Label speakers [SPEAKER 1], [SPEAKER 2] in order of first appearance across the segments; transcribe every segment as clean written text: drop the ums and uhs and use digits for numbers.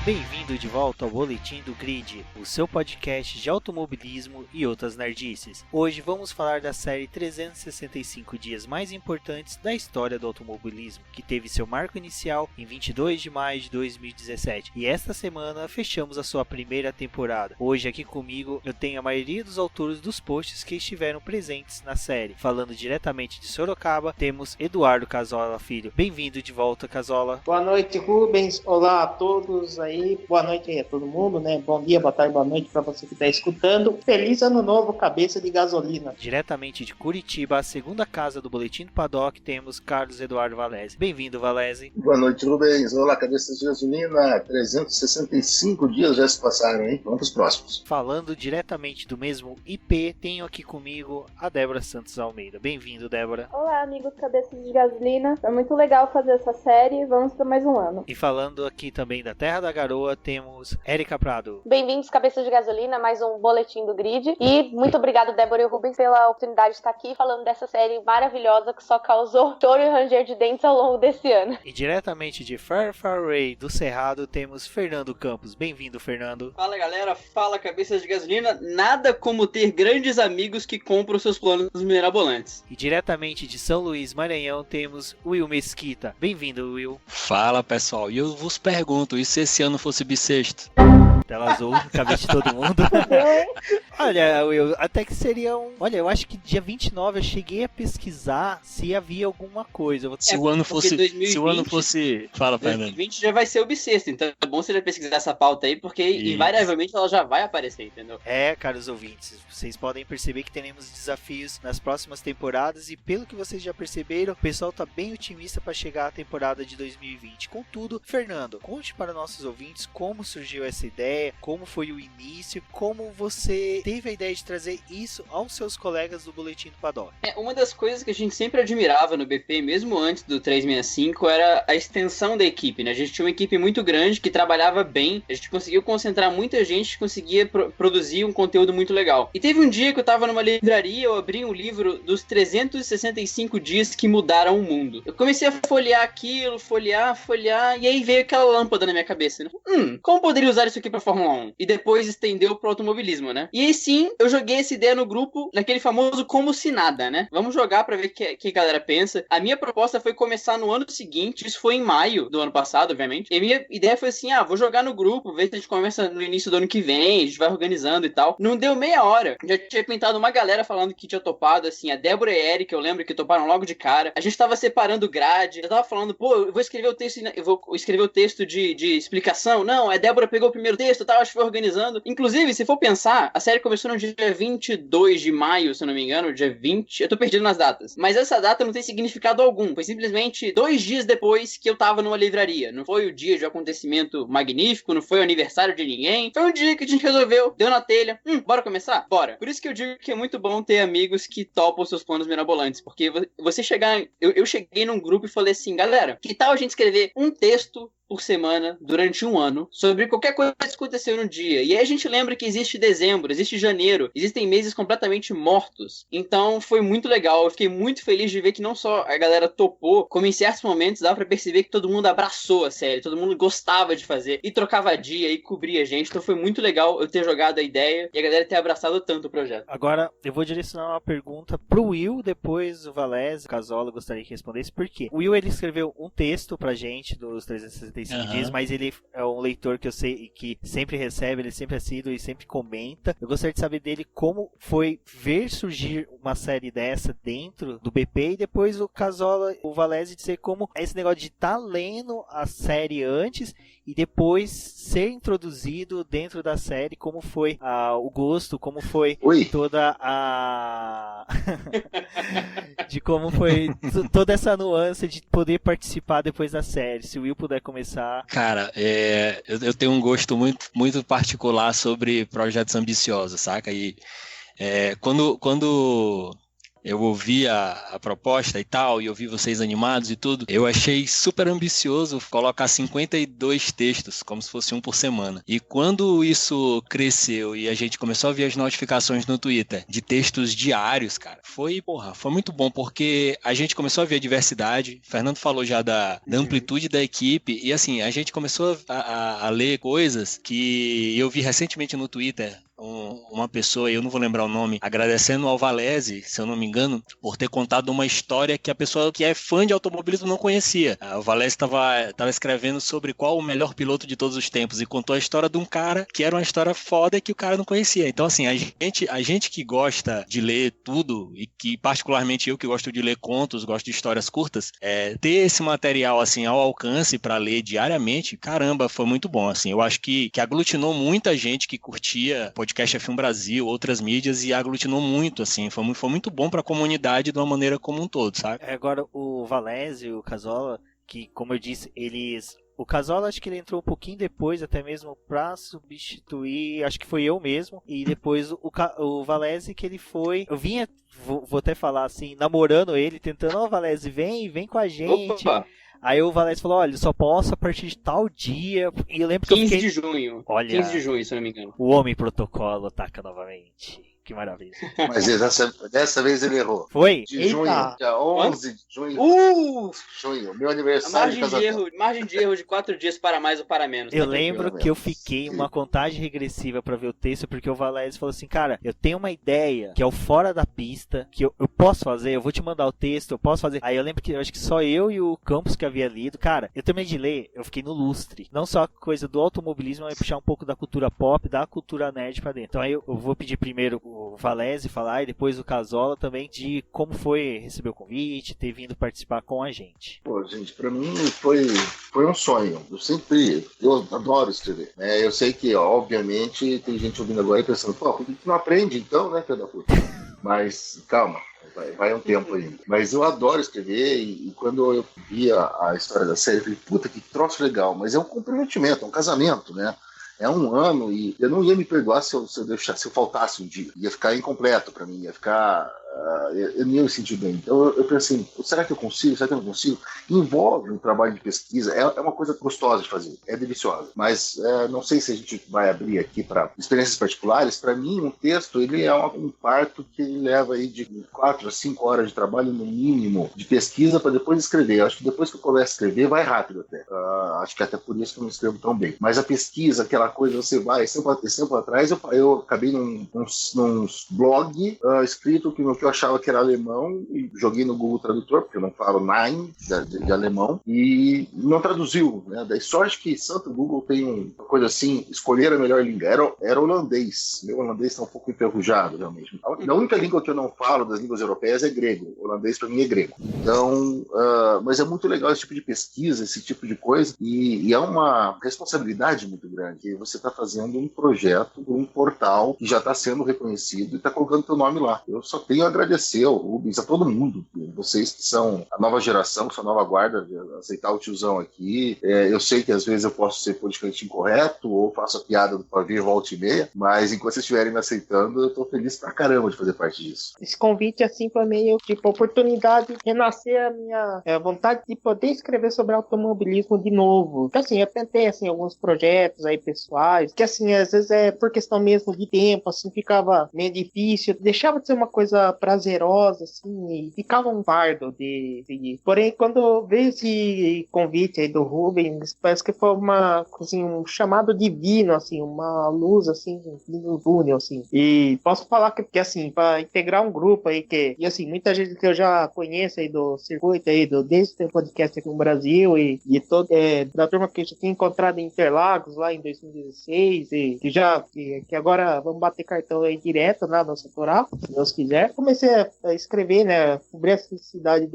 [SPEAKER 1] Bem-vindo de volta ao Boletim do Grid, o seu podcast de automobilismo e outras nerdices. Hoje vamos falar da série 365 dias mais importantes da história do automobilismo, que teve seu marco inicial em 22 de maio de 2017. E esta semana fechamos a sua primeira temporada. Hoje aqui comigo eu tenho a maioria dos autores dos posts que estiveram presentes na série. Falando diretamente de Sorocaba, temos Eduardo Casola Filho. Bem-vindo de volta, Casola.
[SPEAKER 2] Boa noite, Rubens. Olá a todos aí. Boa noite aí a todo mundo, né? Bom dia, boa tarde, boa noite para você que está escutando. Feliz ano novo, cabeça de gasolina.
[SPEAKER 1] Diretamente de Curitiba, a segunda casa do Boletim do Paddock, temos Carlos Eduardo Valese. Bem-vindo, Valese.
[SPEAKER 3] Boa noite, Rubens. Olá, cabeça de gasolina. 365 dias já se passaram, hein? Vamos para os próximos.
[SPEAKER 1] Falando diretamente do mesmo IP, tenho aqui comigo a Débora Santos Almeida. Bem-vindo, Débora.
[SPEAKER 4] Olá, amigos cabeças de gasolina. Foi muito legal fazer essa série. Vamos para mais um ano.
[SPEAKER 1] E falando aqui também da Terra da Garoa, temos Érica Prado.
[SPEAKER 5] Bem-vindos, cabeças de gasolina, mais um Boletim do Grid. E muito obrigado, Débora e Rubens, pela oportunidade de estar aqui falando dessa série maravilhosa que só causou choro e ranger de dentes ao longo desse ano.
[SPEAKER 1] E diretamente de Far Far Away do Cerrado, temos Fernando Campos. Bem-vindo, Fernando.
[SPEAKER 6] Fala, galera. Fala, cabeças de gasolina. Nada como ter grandes amigos que compram seus planos mirabolantes.
[SPEAKER 1] E diretamente de São Luís, Maranhão, temos Will Mesquita. Bem-vindo, Will.
[SPEAKER 7] Fala, pessoal. E eu vos pergunto, e se esse ano fosse bissexto?
[SPEAKER 1] Tela azul, cabeça de todo mundo. Olha, Will, até que seria um... Olha, eu acho que dia 29 eu cheguei a pesquisar se havia alguma coisa.
[SPEAKER 7] Se o ano fosse...
[SPEAKER 6] 2020,
[SPEAKER 7] se o ano fosse... Fala, Fernando.
[SPEAKER 6] 2020 já vai ser o bissexto, então é bom você já pesquisar essa pauta aí, porque invariavelmente ela já vai aparecer, entendeu?
[SPEAKER 1] É, caros ouvintes, vocês podem perceber que teremos desafios nas próximas temporadas e pelo que vocês já perceberam, o pessoal tá bem otimista para chegar à temporada de 2020. Contudo, Fernando, conte para nossos ouvintes como surgiu essa ideia, como foi o início, como você teve a ideia de trazer isso aos seus colegas do Boletim do Paddock.
[SPEAKER 6] Uma das coisas que a gente sempre admirava no BP, mesmo antes do 365, era a extensão da equipe, né? A gente tinha uma equipe muito grande que trabalhava bem, a gente conseguiu concentrar muita gente, conseguia produzir um conteúdo muito legal. E teve um dia que eu tava numa livraria, eu abri um livro dos 365 dias que mudaram o mundo. Eu comecei a folhear aquilo, folhear, e aí veio aquela lâmpada na minha cabeça, né? Como poderia usar isso aqui pra Fórmula 1? E depois estendeu pro automobilismo, né? E aí sim, eu joguei essa ideia no grupo, naquele famoso como se nada, né? Vamos jogar pra ver o que a galera pensa. A minha proposta foi começar no ano seguinte, isso foi em maio do ano passado, obviamente. E a minha ideia foi assim, vou jogar no grupo, ver se a gente começa no início do ano que vem, a gente vai organizando e tal. Não deu meia hora, já tinha pintado uma galera falando que tinha topado, assim, a Débora e a Erika, eu lembro que toparam logo de cara. A gente tava separando grade, eu tava falando, eu vou escrever o texto, de explicação. Não, a Débora pegou o primeiro texto e tal, acho que foi organizando. Inclusive, se for pensar, a série começou no dia 22 de maio, se eu não me engano, dia 20, eu tô perdido nas datas. Mas essa data não tem significado algum, foi simplesmente 2 dias depois que eu tava numa livraria. Não foi o dia de um acontecimento magnífico, não foi o aniversário de ninguém. Foi um dia que a gente resolveu, deu na telha, bora começar? Bora. Por isso que eu digo que é muito bom ter amigos que topam seus planos mirabolantes, porque você chegar... Eu cheguei num grupo e falei assim, galera, que tal a gente escrever um texto por semana, durante um ano, sobre qualquer coisa que aconteceu no dia. E aí a gente lembra que existe dezembro, existe janeiro, existem meses completamente mortos. Então foi muito legal, eu fiquei muito feliz de ver que não só a galera topou, como em certos momentos dava pra perceber que todo mundo abraçou a série, todo mundo gostava de fazer, e trocava dia, e cobria a gente. Então foi muito legal eu ter jogado a ideia e a galera ter abraçado tanto o projeto.
[SPEAKER 1] Agora, eu vou direcionar uma pergunta pro Will, depois o Valese, o Casola, gostaria que respondesse por quê. O Will, ele escreveu um texto pra gente dos 365 dias, mas ele é um leitor que eu sei que sempre recebe, ele sempre é assíduo e sempre comenta. Eu gostaria de saber dele como foi ver surgir uma série dessa dentro do BP e depois o Casola, o Valese dizer como é esse negócio de estar lendo a série antes e depois ser introduzido dentro da série, como foi o gosto, como foi toda a... de como foi toda essa nuance de poder participar depois da série. Se o Will puder começar.
[SPEAKER 7] Cara, eu tenho um gosto muito, muito particular sobre projetos ambiciosos, saca? E quando eu ouvi a proposta e tal, e eu vi vocês animados e tudo, eu achei super ambicioso colocar 52 textos, como se fosse um por semana. E quando isso cresceu e a gente começou a ver as notificações no Twitter de textos diários, cara, foi muito bom, porque a gente começou a ver a diversidade, o Fernando falou já da amplitude da equipe, e assim, a gente começou a ler coisas que eu vi recentemente no Twitter, uma pessoa, eu não vou lembrar o nome, agradecendo ao Valese, se eu não me engano, por ter contado uma história que a pessoa que é fã de automobilismo não conhecia. O Valese estava escrevendo sobre qual o melhor piloto de todos os tempos e contou a história de um cara que era uma história foda que o cara não conhecia. Então, assim, a gente que gosta de ler tudo, e que particularmente eu que gosto de ler contos, gosto de histórias curtas, ter esse material, assim, ao alcance para ler diariamente, caramba, foi muito bom, assim. Eu acho que aglutinou muita gente que curtia Podcast F1 Brasil, outras mídias, e aglutinou muito, assim, foi muito bom para a comunidade de uma maneira como um todo, sabe?
[SPEAKER 1] Agora, o Valese e o Casola, que, como eu disse, o Casola, acho que ele entrou um pouquinho depois, até mesmo pra substituir, acho que foi eu mesmo, e depois o Valese, que ele foi, eu vinha, vou até falar assim, namorando ele, tentando, Valese, vem com a gente. Opa. Aí o Valese falou, olha, só posso a partir de tal dia. E eu lembro que
[SPEAKER 6] 15 de junho.
[SPEAKER 1] Olha,
[SPEAKER 6] 15 de junho, se eu não me engano.
[SPEAKER 1] O homem protocolo ataca novamente. Que maravilha.
[SPEAKER 3] Mas dessa vez ele errou.
[SPEAKER 1] Foi?
[SPEAKER 3] De junho, dia 11 de junho. Junho, meu aniversário de casamento.
[SPEAKER 6] Margem de erro de 4 dias para mais ou para menos.
[SPEAKER 1] Eu lembro que eu fiquei uma contagem regressiva pra ver o texto, porque o Valese falou assim, cara, eu tenho uma ideia que é o fora da pista, que eu posso fazer, eu vou te mandar o texto, eu posso fazer. Aí eu lembro que eu acho que só eu e o Campos que havia lido. Cara, eu terminei de ler, eu fiquei no lustre. Não só a coisa do automobilismo, mas puxar um pouco da cultura pop, da cultura nerd pra dentro. Então aí eu vou pedir primeiro o Valese falar e depois o Casola também de como foi receber o convite, ter vindo participar com a gente.
[SPEAKER 3] Pô, gente, pra mim foi um sonho. Eu adoro escrever. Eu sei que, obviamente, tem gente ouvindo agora e pensando, pô, por que tu não aprende então, né, filho da puta? Mas, calma. Vai um tempo ainda. Mas eu adoro escrever e quando eu vi a história da série, eu falei, puta, que troço legal. Mas é um comprometimento, é um casamento, né? É um ano e eu não ia me perdoar se eu faltasse um dia. Ia ficar incompleto pra mim, ia ficar... eu não ia me sentir bem. Então eu pensei, será que eu consigo? Será que eu não consigo? Envolve um trabalho de pesquisa, é uma coisa gostosa de fazer, é deliciosa. Mas não sei se a gente vai abrir aqui para experiências particulares. Para mim, um texto ele é um parto que leva aí de 4 a 5 horas de trabalho no mínimo de pesquisa para depois escrever. Eu acho que depois que eu começo a escrever, vai rápido até. Acho que até por isso que eu não escrevo tão bem. Mas a pesquisa, aquela coisa, você vai... Esse tempo atrás, eu acabei num blog escrito que eu achava que era alemão e joguei no Google Tradutor, porque eu não falo Nein de alemão, e não traduziu, né? Daí sorte que santo Google tem uma coisa assim, escolher a melhor língua. Era holandês. Meu holandês está um pouco enferrujado, realmente. A única língua que eu não falo das línguas europeias é grego. O holandês para mim é grego. Então, mas é muito legal esse tipo de pesquisa, esse tipo de coisa, e é uma responsabilidade muito grande. Você está fazendo um projeto, um portal que já está sendo reconhecido e está colocando teu nome lá. Eu só tenho a agradecer ao Rubens, a todo mundo, vocês que são a nova geração, que são a nova guarda, de aceitar o tiozão aqui. Eu sei que às vezes eu posso ser politicamente incorreto ou faço a piada do pavio volta e meia, mas enquanto vocês estiverem me aceitando, eu tô feliz pra caramba de fazer parte disso.
[SPEAKER 2] Esse convite assim foi meio tipo oportunidade de renascer a minha vontade de poder escrever sobre automobilismo de novo. Então assim, eu tentei assim alguns projetos aí pessoais, que assim às vezes por questão mesmo de tempo, assim ficava meio difícil, deixava de ser uma coisa prazerosa, assim, e ficava um fardo de seguir. Porém, quando veio esse convite aí do Rubens, parece que foi um chamado divino, assim, uma luz, assim, no túnel, assim. E posso falar que assim, para integrar um grupo aí e assim, muita gente que eu já conheço aí do circuito aí, desde o podcast aqui no Brasil e da turma que eu já tinha encontrado em Interlagos lá em 2016 e que agora vamos bater cartão aí direto na nossa Toral, se Deus quiser. Comecei a escrever, né, cobrir essa cidade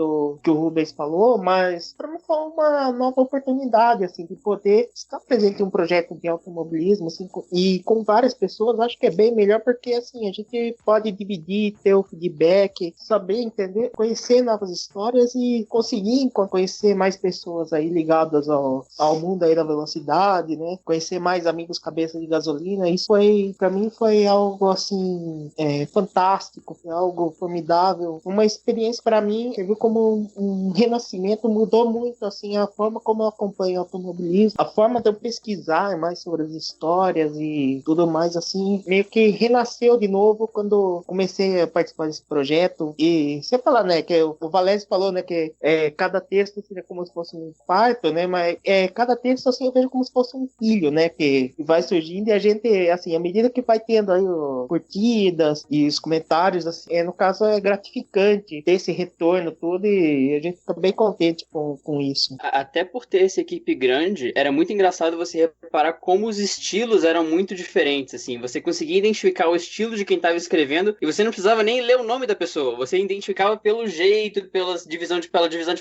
[SPEAKER 2] que o Rubens falou, mas para mim foi uma nova oportunidade, assim, de poder estar presente em um projeto de automobilismo, assim, e com várias pessoas. Acho que é bem melhor porque, assim, a gente pode dividir, ter o feedback, saber, entender, conhecer novas histórias e conseguir conhecer mais pessoas aí ligadas ao mundo aí da velocidade, né, conhecer mais amigos cabeça de gasolina. Isso aí, para mim, foi algo, assim, fantástico, foi algo muito formidável, uma experiência para mim, você viu como um renascimento, mudou muito assim a forma como eu acompanho o automobilismo, a forma de eu pesquisar mais sobre as histórias e tudo mais assim, meio que renasceu de novo quando comecei a participar desse projeto. E você fala, né, que o Valese falou, né, que cada texto seria como se fosse um parto, né, mas cada texto assim eu vejo como se fosse um filho, né, que vai surgindo e a gente, assim, à medida que vai tendo aí curtidas e os comentários, assim, no caso é gratificante ter esse retorno todo e a gente fica bem contente com isso.
[SPEAKER 6] Até por ter essa equipe grande, era muito engraçado você reparar como os estilos eram muito diferentes, assim, você conseguia identificar o estilo de quem estava escrevendo e você não precisava nem ler o nome da pessoa, você identificava pelo jeito, pela divisão de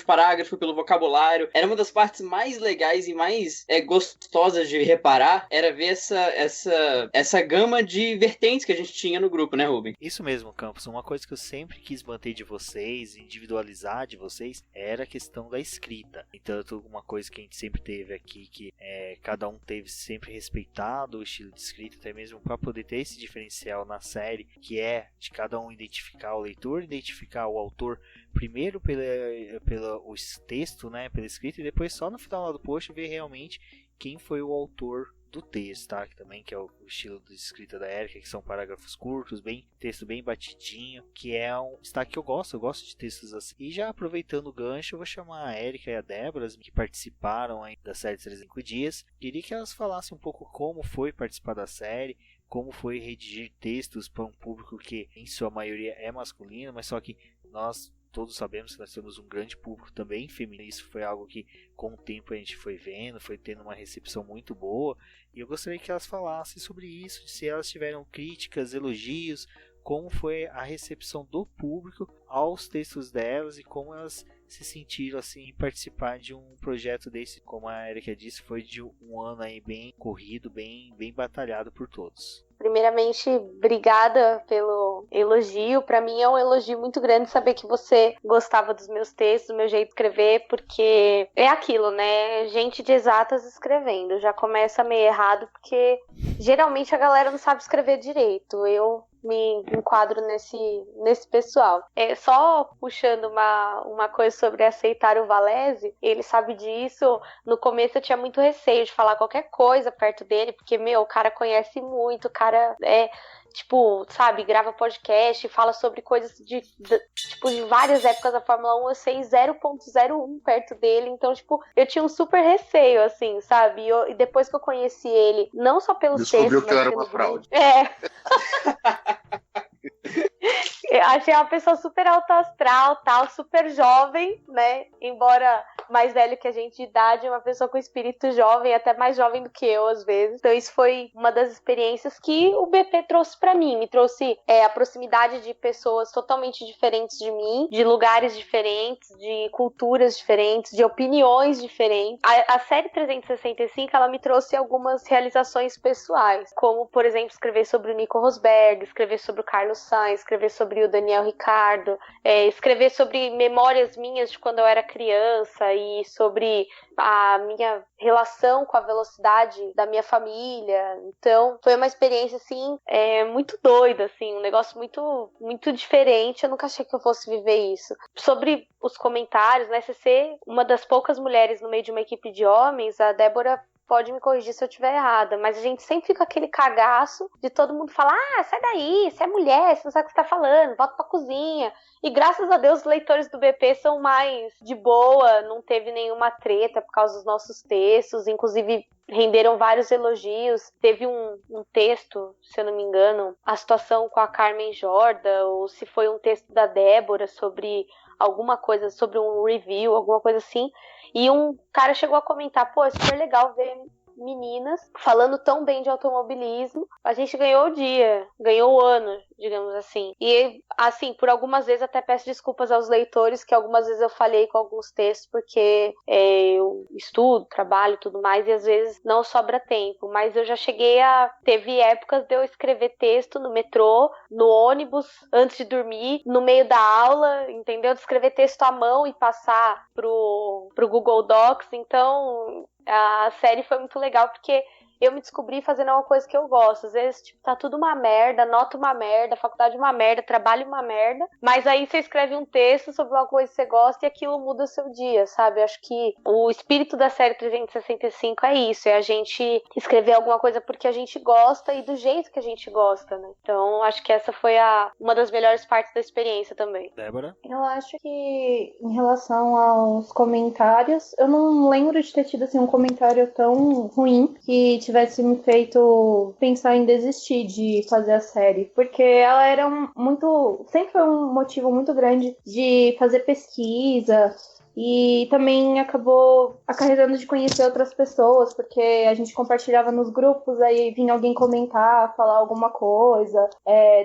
[SPEAKER 6] parágrafo, pelo vocabulário. Era uma das partes mais legais e mais gostosas de reparar, era ver essa gama de vertentes que a gente tinha no grupo, né, Rubem?
[SPEAKER 1] Isso mesmo, Campos. Uma coisa que eu sempre quis manter de vocês, individualizar de vocês, era a questão da escrita. Então, uma coisa que a gente sempre teve aqui, que cada um teve sempre respeitado o estilo de escrita, até mesmo para poder ter esse diferencial na série, que é de cada um identificar o leitor, identificar o autor, primeiro pelo texto, né, pela escrita, e depois só no final do post ver realmente quem foi o autor do texto, tá? Que é o estilo de escrita da Erika, que são parágrafos curtos, texto bem batidinho, que é um destaque que eu gosto de textos assim. E já aproveitando o gancho, eu vou chamar a Erika e a Débora, que participaram aí da série 305 Dias. Queria que elas falassem um pouco como foi participar da série, como foi redigir textos para um público que em sua maioria é masculino, mas só que nós todos sabemos que nós temos um grande público também feminino. Isso foi algo que com o tempo a gente foi vendo, foi tendo uma recepção muito boa. E eu gostaria que elas falassem sobre isso, se elas tiveram críticas, elogios, como foi a recepção do público aos textos delas e como elas se sentiram assim em participar de um projeto desse, como a Erika disse, foi de um ano aí bem corrido, bem batalhado por todos.
[SPEAKER 5] Primeiramente, obrigada pelo elogio. Para mim é um elogio muito grande saber que você gostava dos meus textos, do meu jeito de escrever, porque é aquilo, né? Gente de exatas escrevendo. Já começa meio errado, porque geralmente a galera não sabe escrever direito. Eu me enquadro nesse pessoal. Só puxando uma coisa sobre aceitar o Valese, ele sabe disso. No começo eu tinha muito receio de falar qualquer coisa perto dele, porque, o cara conhece muito, o cara tipo, sabe, grava podcast, fala sobre coisas de várias épocas da Fórmula 1, eu sei 0.01 perto dele, então, tipo, eu tinha um super receio, assim, sabe, e depois que eu conheci ele, não só pelos textos...
[SPEAKER 3] Descobriu que eu era uma fraude.
[SPEAKER 5] Eu achei uma pessoa super alto astral, tal, super jovem, né? Embora mais velho que a gente de idade, uma pessoa com espírito jovem, até mais jovem do que eu às vezes. Então isso foi uma das experiências que o BP trouxe pra mim. Me trouxe a proximidade de pessoas totalmente diferentes de mim, de lugares diferentes, de culturas diferentes, de opiniões diferentes. A série 365, ela me trouxe algumas realizações pessoais, como, por exemplo, escrever sobre o Nico Rosberg, escrever sobre o Carlos Sainz, escrever sobre o Daniel Ricciardo, escrever sobre memórias minhas de quando eu era criança e sobre a minha relação com a velocidade da minha família. Então, foi uma experiência, assim, muito doida, assim, um negócio muito, muito diferente. Eu nunca achei que eu fosse viver isso. Sobre os comentários, né, você ser uma das poucas mulheres no meio de uma equipe de homens, a Débora pode me corrigir se eu estiver errada, mas a gente sempre fica aquele cagaço de todo mundo falar: sai daí, você é mulher, você não sabe o que você tá falando, volta pra cozinha. E graças a Deus os leitores do BP são mais de boa, não teve nenhuma treta por causa dos nossos textos, inclusive renderam vários elogios. Teve um texto, se eu não me engano, a situação com a Carmen Jorda, ou se foi um texto da Débora sobre alguma coisa, sobre um review, alguma coisa assim, e um cara chegou a comentar: pô, é super legal ver meninas falando tão bem de automobilismo. A gente ganhou o dia, ganhou o ano, digamos assim. E, assim, por algumas vezes até peço desculpas aos leitores, que algumas vezes eu falhei com alguns textos, porque eu estudo, trabalho e tudo mais, e às vezes não sobra tempo. Mas eu já cheguei a... Teve épocas de eu escrever texto no metrô, no ônibus, antes de dormir, no meio da aula, entendeu? De escrever texto à mão e passar pro Google Docs. Então... a série foi muito legal porque eu me descobri fazendo uma coisa que eu gosto. Às vezes, tipo, tá tudo uma merda, nota uma merda, faculdade uma merda, trabalho uma merda, mas aí você escreve um texto sobre uma coisa que você gosta e aquilo muda o seu dia, sabe? Eu acho que o espírito da série 365 é isso, é a gente escrever alguma coisa porque a gente gosta e do jeito que a gente gosta, né? Então, acho que essa foi uma das melhores partes da experiência também.
[SPEAKER 1] Débora?
[SPEAKER 4] Eu acho que em relação aos comentários, eu não lembro de ter tido assim, um comentário tão ruim que tivesse me feito pensar em desistir de fazer a série, porque ela era sempre foi um motivo muito grande de fazer pesquisa. E também acabou acarretando de conhecer outras pessoas, porque a gente compartilhava nos grupos, aí vinha alguém comentar, falar alguma coisa,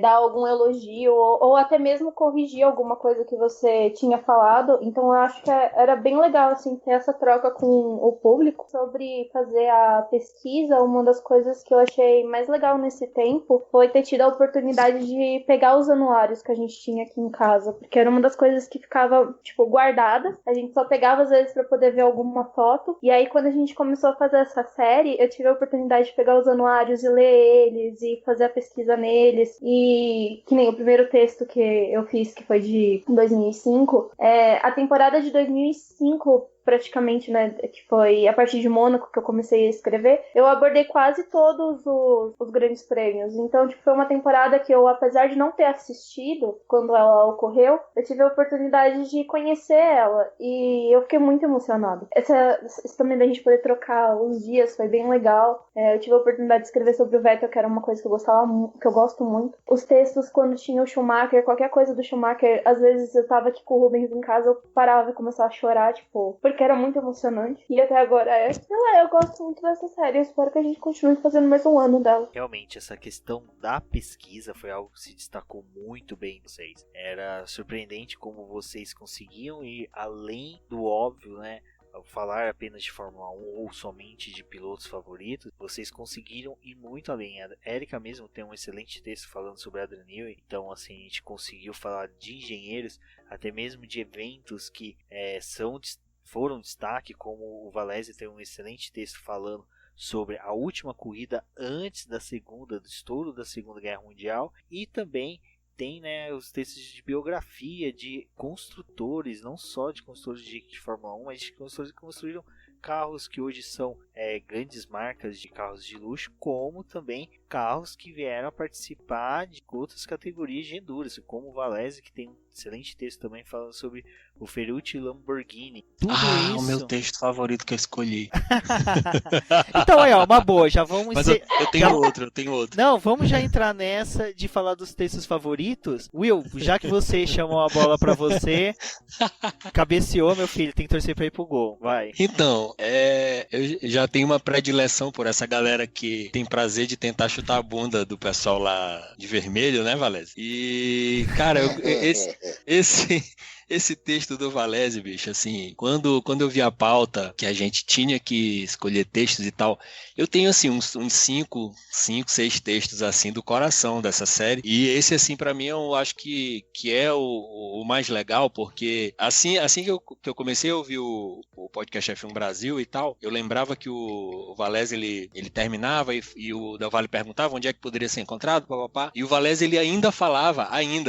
[SPEAKER 4] dar algum elogio, ou até mesmo corrigir alguma coisa que você tinha falado. Então eu acho que era bem legal assim, ter essa troca com o público sobre fazer a pesquisa. Uma das coisas que eu achei mais legal nesse tempo foi ter tido a oportunidade de pegar os anuários que a gente tinha aqui em casa, porque era uma das coisas que ficava, tipo, guardada. A gente só pegava às vezes pra poder ver alguma foto. E aí quando a gente começou a fazer essa série, eu tive a oportunidade de pegar os anuários e ler eles e fazer a pesquisa neles. E que nem o primeiro texto que eu fiz, que foi de 2005, a temporada de 2005 praticamente, né, que foi a partir de Mônaco que eu comecei a escrever, eu abordei quase todos os grandes prêmios. Então, tipo, foi uma temporada que eu, apesar de não ter assistido quando ela ocorreu, eu tive a oportunidade de conhecer ela e eu fiquei muito emocionada. Isso também da gente poder trocar os dias foi bem legal. Eu tive a oportunidade de escrever sobre o Vettel, que era uma coisa que eu gosto muito. Os textos, quando tinha o Schumacher, qualquer coisa do Schumacher, às vezes eu tava aqui com o Rubens em casa, eu parava e começava a chorar, tipo, porque era muito emocionante. E até agora eu gosto muito dessa série. Eu espero que a gente continue fazendo mais um ano dela.
[SPEAKER 1] Realmente, essa questão da pesquisa foi algo que se destacou muito bem em vocês. Era surpreendente como vocês conseguiam ir além do óbvio, né? Ao falar apenas de Fórmula 1 ou somente de pilotos favoritos, vocês conseguiram ir muito além. A Erika mesmo tem um excelente texto falando sobre Adrian Newey, então assim, a gente conseguiu falar de engenheiros, até mesmo de eventos que foram destaque, como o Valese tem um excelente texto falando sobre a última corrida antes do estouro da Segunda Guerra Mundial, e também tem, né, os textos de biografia de construtores, não só de construtores de Fórmula 1, mas de construtores que construíram carros que hoje são grandes marcas de carros de luxo, como também carros que vieram a participar de outras categorias de endurance, como o Valese, que tem um excelente texto também falando sobre o Ferrucci Lamborghini. Tudo isso...
[SPEAKER 7] o meu texto favorito que eu escolhi.
[SPEAKER 1] Então aí, ó, uma boa, já vamos...
[SPEAKER 7] Mas eu tenho outro.
[SPEAKER 1] Não, vamos já entrar nessa de falar dos textos favoritos. Will, já que você chamou a bola pra você, cabeceou, meu filho, tem que torcer pra ir pro gol, vai.
[SPEAKER 7] Então, eu já tenho uma predileção por essa galera que tem prazer de tentar chutar a bunda do pessoal lá de vermelho, né, Valese? E, cara, esse texto do Valese, bicho, assim, quando eu vi a pauta que a gente tinha que escolher textos e tal, eu tenho, assim, uns 5, 6 textos, assim, do coração dessa série, e esse, assim, pra mim, eu acho que é o mais legal, porque, assim que eu comecei a ouvir o podcast F1 Brasil e tal, eu lembrava que o Valese, ele terminava e o Del Valle perguntava onde é que poderia ser encontrado, papapá, e o Valese, ele ainda,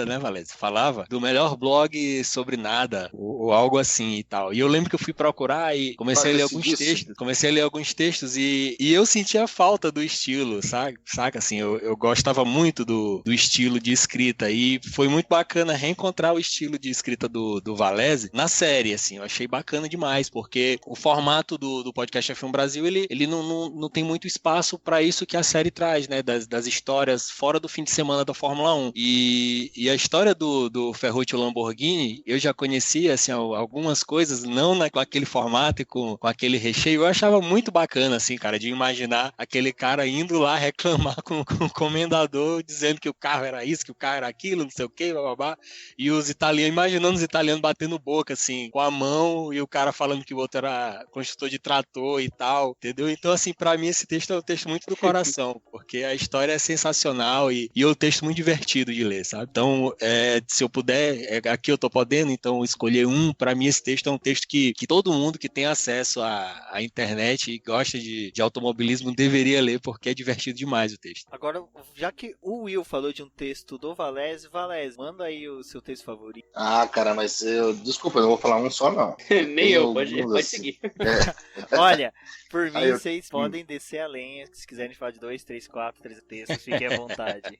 [SPEAKER 7] né, Valese? Falava do melhor blog sobre nada, ou algo assim e tal. E eu lembro que eu fui procurar e comecei a ler alguns textos e eu sentia falta do estilo, saca? Assim, eu gostava muito do estilo de escrita e foi muito bacana reencontrar o estilo de escrita do Valese na série, assim, eu achei bacana demais, porque o formato do podcast F1 Brasil, ele não tem muito espaço para isso que a série traz, né, das histórias fora do fim de semana da Fórmula 1. E a história do Ferrucci Lamborghini, eu já conhecia, assim, algumas coisas, não com aquele formato e com aquele recheio. Eu achava muito bacana, assim, cara, de imaginar aquele cara indo lá reclamar com o comendador, dizendo que o carro era isso, que o carro era aquilo, não sei o que, bababá. E os italianos, imaginando os italianos batendo boca, assim, com a mão, e o cara falando que o outro era construtor de trator e tal, entendeu? Então, assim, pra mim esse texto é um texto muito do coração, porque a história é sensacional e é um texto muito divertido de ler, sabe? Então, se eu puder, aqui eu tô podendo, então escolher um, pra mim esse texto é um texto que todo mundo que tem acesso à internet e gosta de automobilismo deveria ler, porque é divertido demais o texto.
[SPEAKER 1] Agora, já que o Will falou de um texto do Valese, manda aí o seu texto favorito.
[SPEAKER 3] Ah, cara, mas desculpa, eu não vou falar um só, não.
[SPEAKER 6] Nem eu, pode seguir.
[SPEAKER 1] Olha, por mim, vocês podem descer a lenha, se quiserem falar de 2, 3, 4, 3 textos, fiquem à vontade.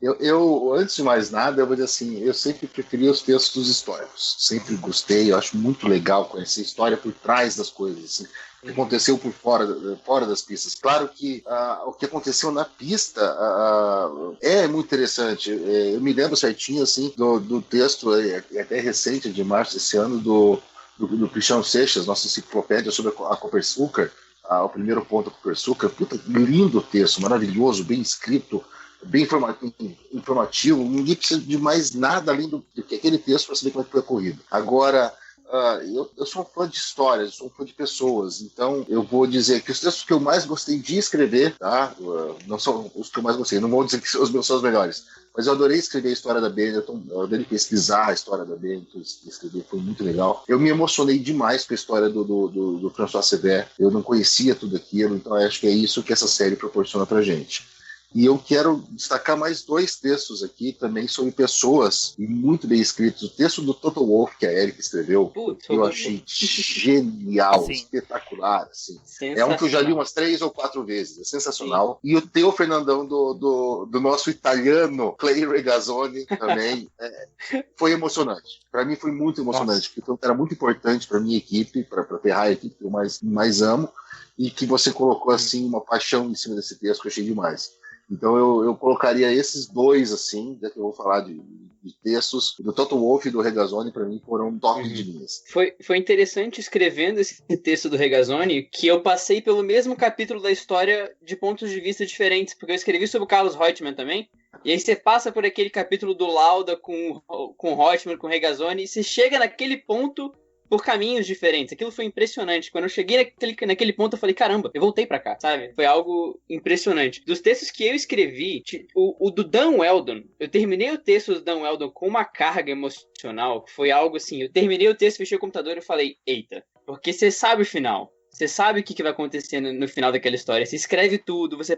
[SPEAKER 3] Eu, antes de mais nada, eu vou dizer assim, eu sempre preferi os textos históricos. Sempre gostei, eu acho muito legal conhecer a história por trás das coisas, assim, o que aconteceu por fora das pistas. Claro que o que aconteceu na pista é muito interessante. Eu me lembro certinho, assim, do texto, até recente, de março desse ano, do Cristiano Seixas, nossa enciclopédia sobre a Copersucar, o primeiro ponto da Copersucar. Puta, lindo texto, maravilhoso, bem escrito, bem informativo. Ninguém precisa de mais nada além do que aquele texto para saber como é que foi a corrida. Agora, eu sou um fã de histórias, sou um fã de pessoas, então eu vou dizer que os textos que eu mais gostei de escrever, tá? Não são os que eu mais gostei, não vou dizer que os meus são os melhores, mas eu adorei escrever a história da Benetton, eu adorei pesquisar a história da Benetton, escrever foi muito legal. Eu me emocionei demais com a história do François Sever, eu não conhecia tudo aquilo, então acho que é isso que essa série proporciona pra gente. E eu quero destacar mais 2 textos aqui também sobre pessoas e muito bem escritos. O texto do Toto Wolff, que a Erika escreveu, eu achei genial,
[SPEAKER 1] Sim.
[SPEAKER 3] espetacular. Assim. É um que eu já li umas 3 ou 4 vezes, é sensacional. Sim. E o teu, Fernandão, do nosso italiano Clay Regazzoni também, foi emocionante. Para mim foi muito emocionante, porque era muito importante para minha equipe, para a Ferrari, a equipe que eu mais amo, e que você colocou assim uma paixão em cima desse texto que eu achei demais. Então eu colocaria esses 2, assim, já que eu vou falar de textos, do Toto Wolff e do Regazzoni, para mim foram toques de linhas.
[SPEAKER 6] Foi interessante escrevendo esse texto do Regazzoni que eu passei pelo mesmo capítulo da história de pontos de vista diferentes, porque eu escrevi sobre o Carlos Reutemann também, e aí você passa por aquele capítulo do Lauda com Reutemann, com Regazzoni, e você chega naquele ponto por caminhos diferentes. Aquilo foi impressionante. Quando eu cheguei naquele ponto, eu falei, caramba, eu voltei pra cá, sabe? Foi algo impressionante. Dos textos que eu escrevi, o do Dan Weldon, eu terminei o texto do Dan Weldon com uma carga emocional, que foi algo assim, eu terminei o texto, fechei o computador e falei, eita, porque você sabe o final. Você sabe o que vai acontecer no final daquela história. Você escreve tudo, você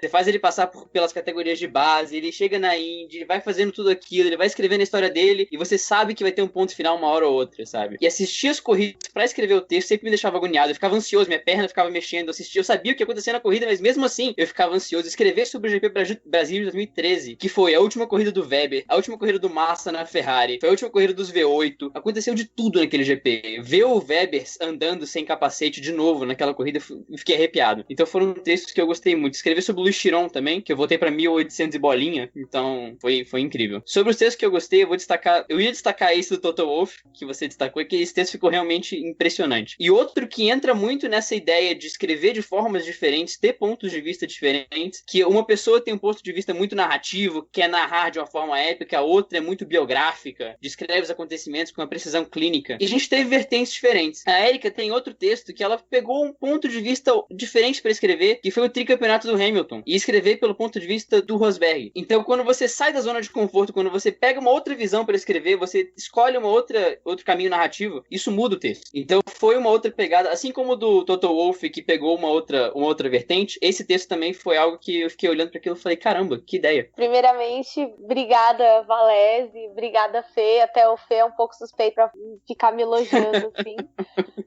[SPEAKER 6] faz ele passar pelas categorias de base, ele chega na Indy, ele vai fazendo tudo aquilo, ele vai escrevendo a história dele, e você sabe que vai ter um ponto final uma hora ou outra, sabe? E assistir as corridas pra escrever o texto sempre me deixava agoniado, eu ficava ansioso, minha perna ficava mexendo, eu sabia o que ia acontecer na corrida, mas mesmo assim eu ficava ansioso. Escrever sobre o GP Brasil de 2013, que foi a última corrida do Weber, a última corrida do Massa na Ferrari, foi a última corrida dos V8, aconteceu de tudo naquele GP. Ver o Weber andando sem capacete de novo naquela corrida, eu fiquei arrepiado. Então foram textos que eu gostei muito. Escrevi sobre o Luiz Chiron também, que eu voltei pra 1800 e bolinha, então foi incrível. Sobre os textos que eu gostei, eu ia destacar esse do Toto Wolff, que você destacou, e que esse texto ficou realmente impressionante. E outro que entra muito nessa ideia de escrever de formas diferentes, ter pontos de vista diferentes, que uma pessoa tem um ponto de vista muito narrativo, quer narrar de uma forma épica, a outra é muito biográfica, descreve os acontecimentos com uma precisão clínica. E a gente teve vertentes diferentes. A Erika tem outro texto que ela pegou um ponto de vista diferente para escrever, que foi o tricampeonato do Hamilton, e escrever pelo ponto de vista do Rosberg. Então, quando você sai da zona de conforto, quando você pega uma outra visão para escrever, você escolhe outro caminho narrativo, isso muda o texto. Então, foi uma outra pegada, assim como o do Toto Wolff, que pegou uma outra vertente, esse texto também foi algo que eu fiquei olhando para aquilo e falei, caramba, que ideia.
[SPEAKER 5] Primeiramente, obrigada, Valese, obrigada, Fê. Até o Fê é um pouco suspeito pra ficar me elogiando, assim.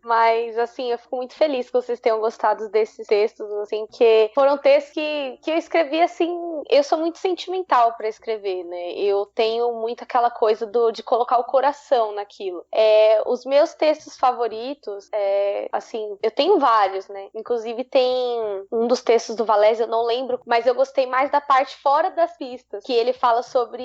[SPEAKER 5] Mas, assim, eu fico muito feliz que vocês tenham gostado desses textos, assim, que foram textos que eu escrevi, assim, eu sou muito sentimental pra escrever, né? Eu tenho muito aquela coisa de colocar o coração naquilo. Os meus textos favoritos, assim, eu tenho vários, né? Inclusive tem um dos textos do Valese, eu não lembro, mas eu gostei mais da parte fora das pistas, que ele fala sobre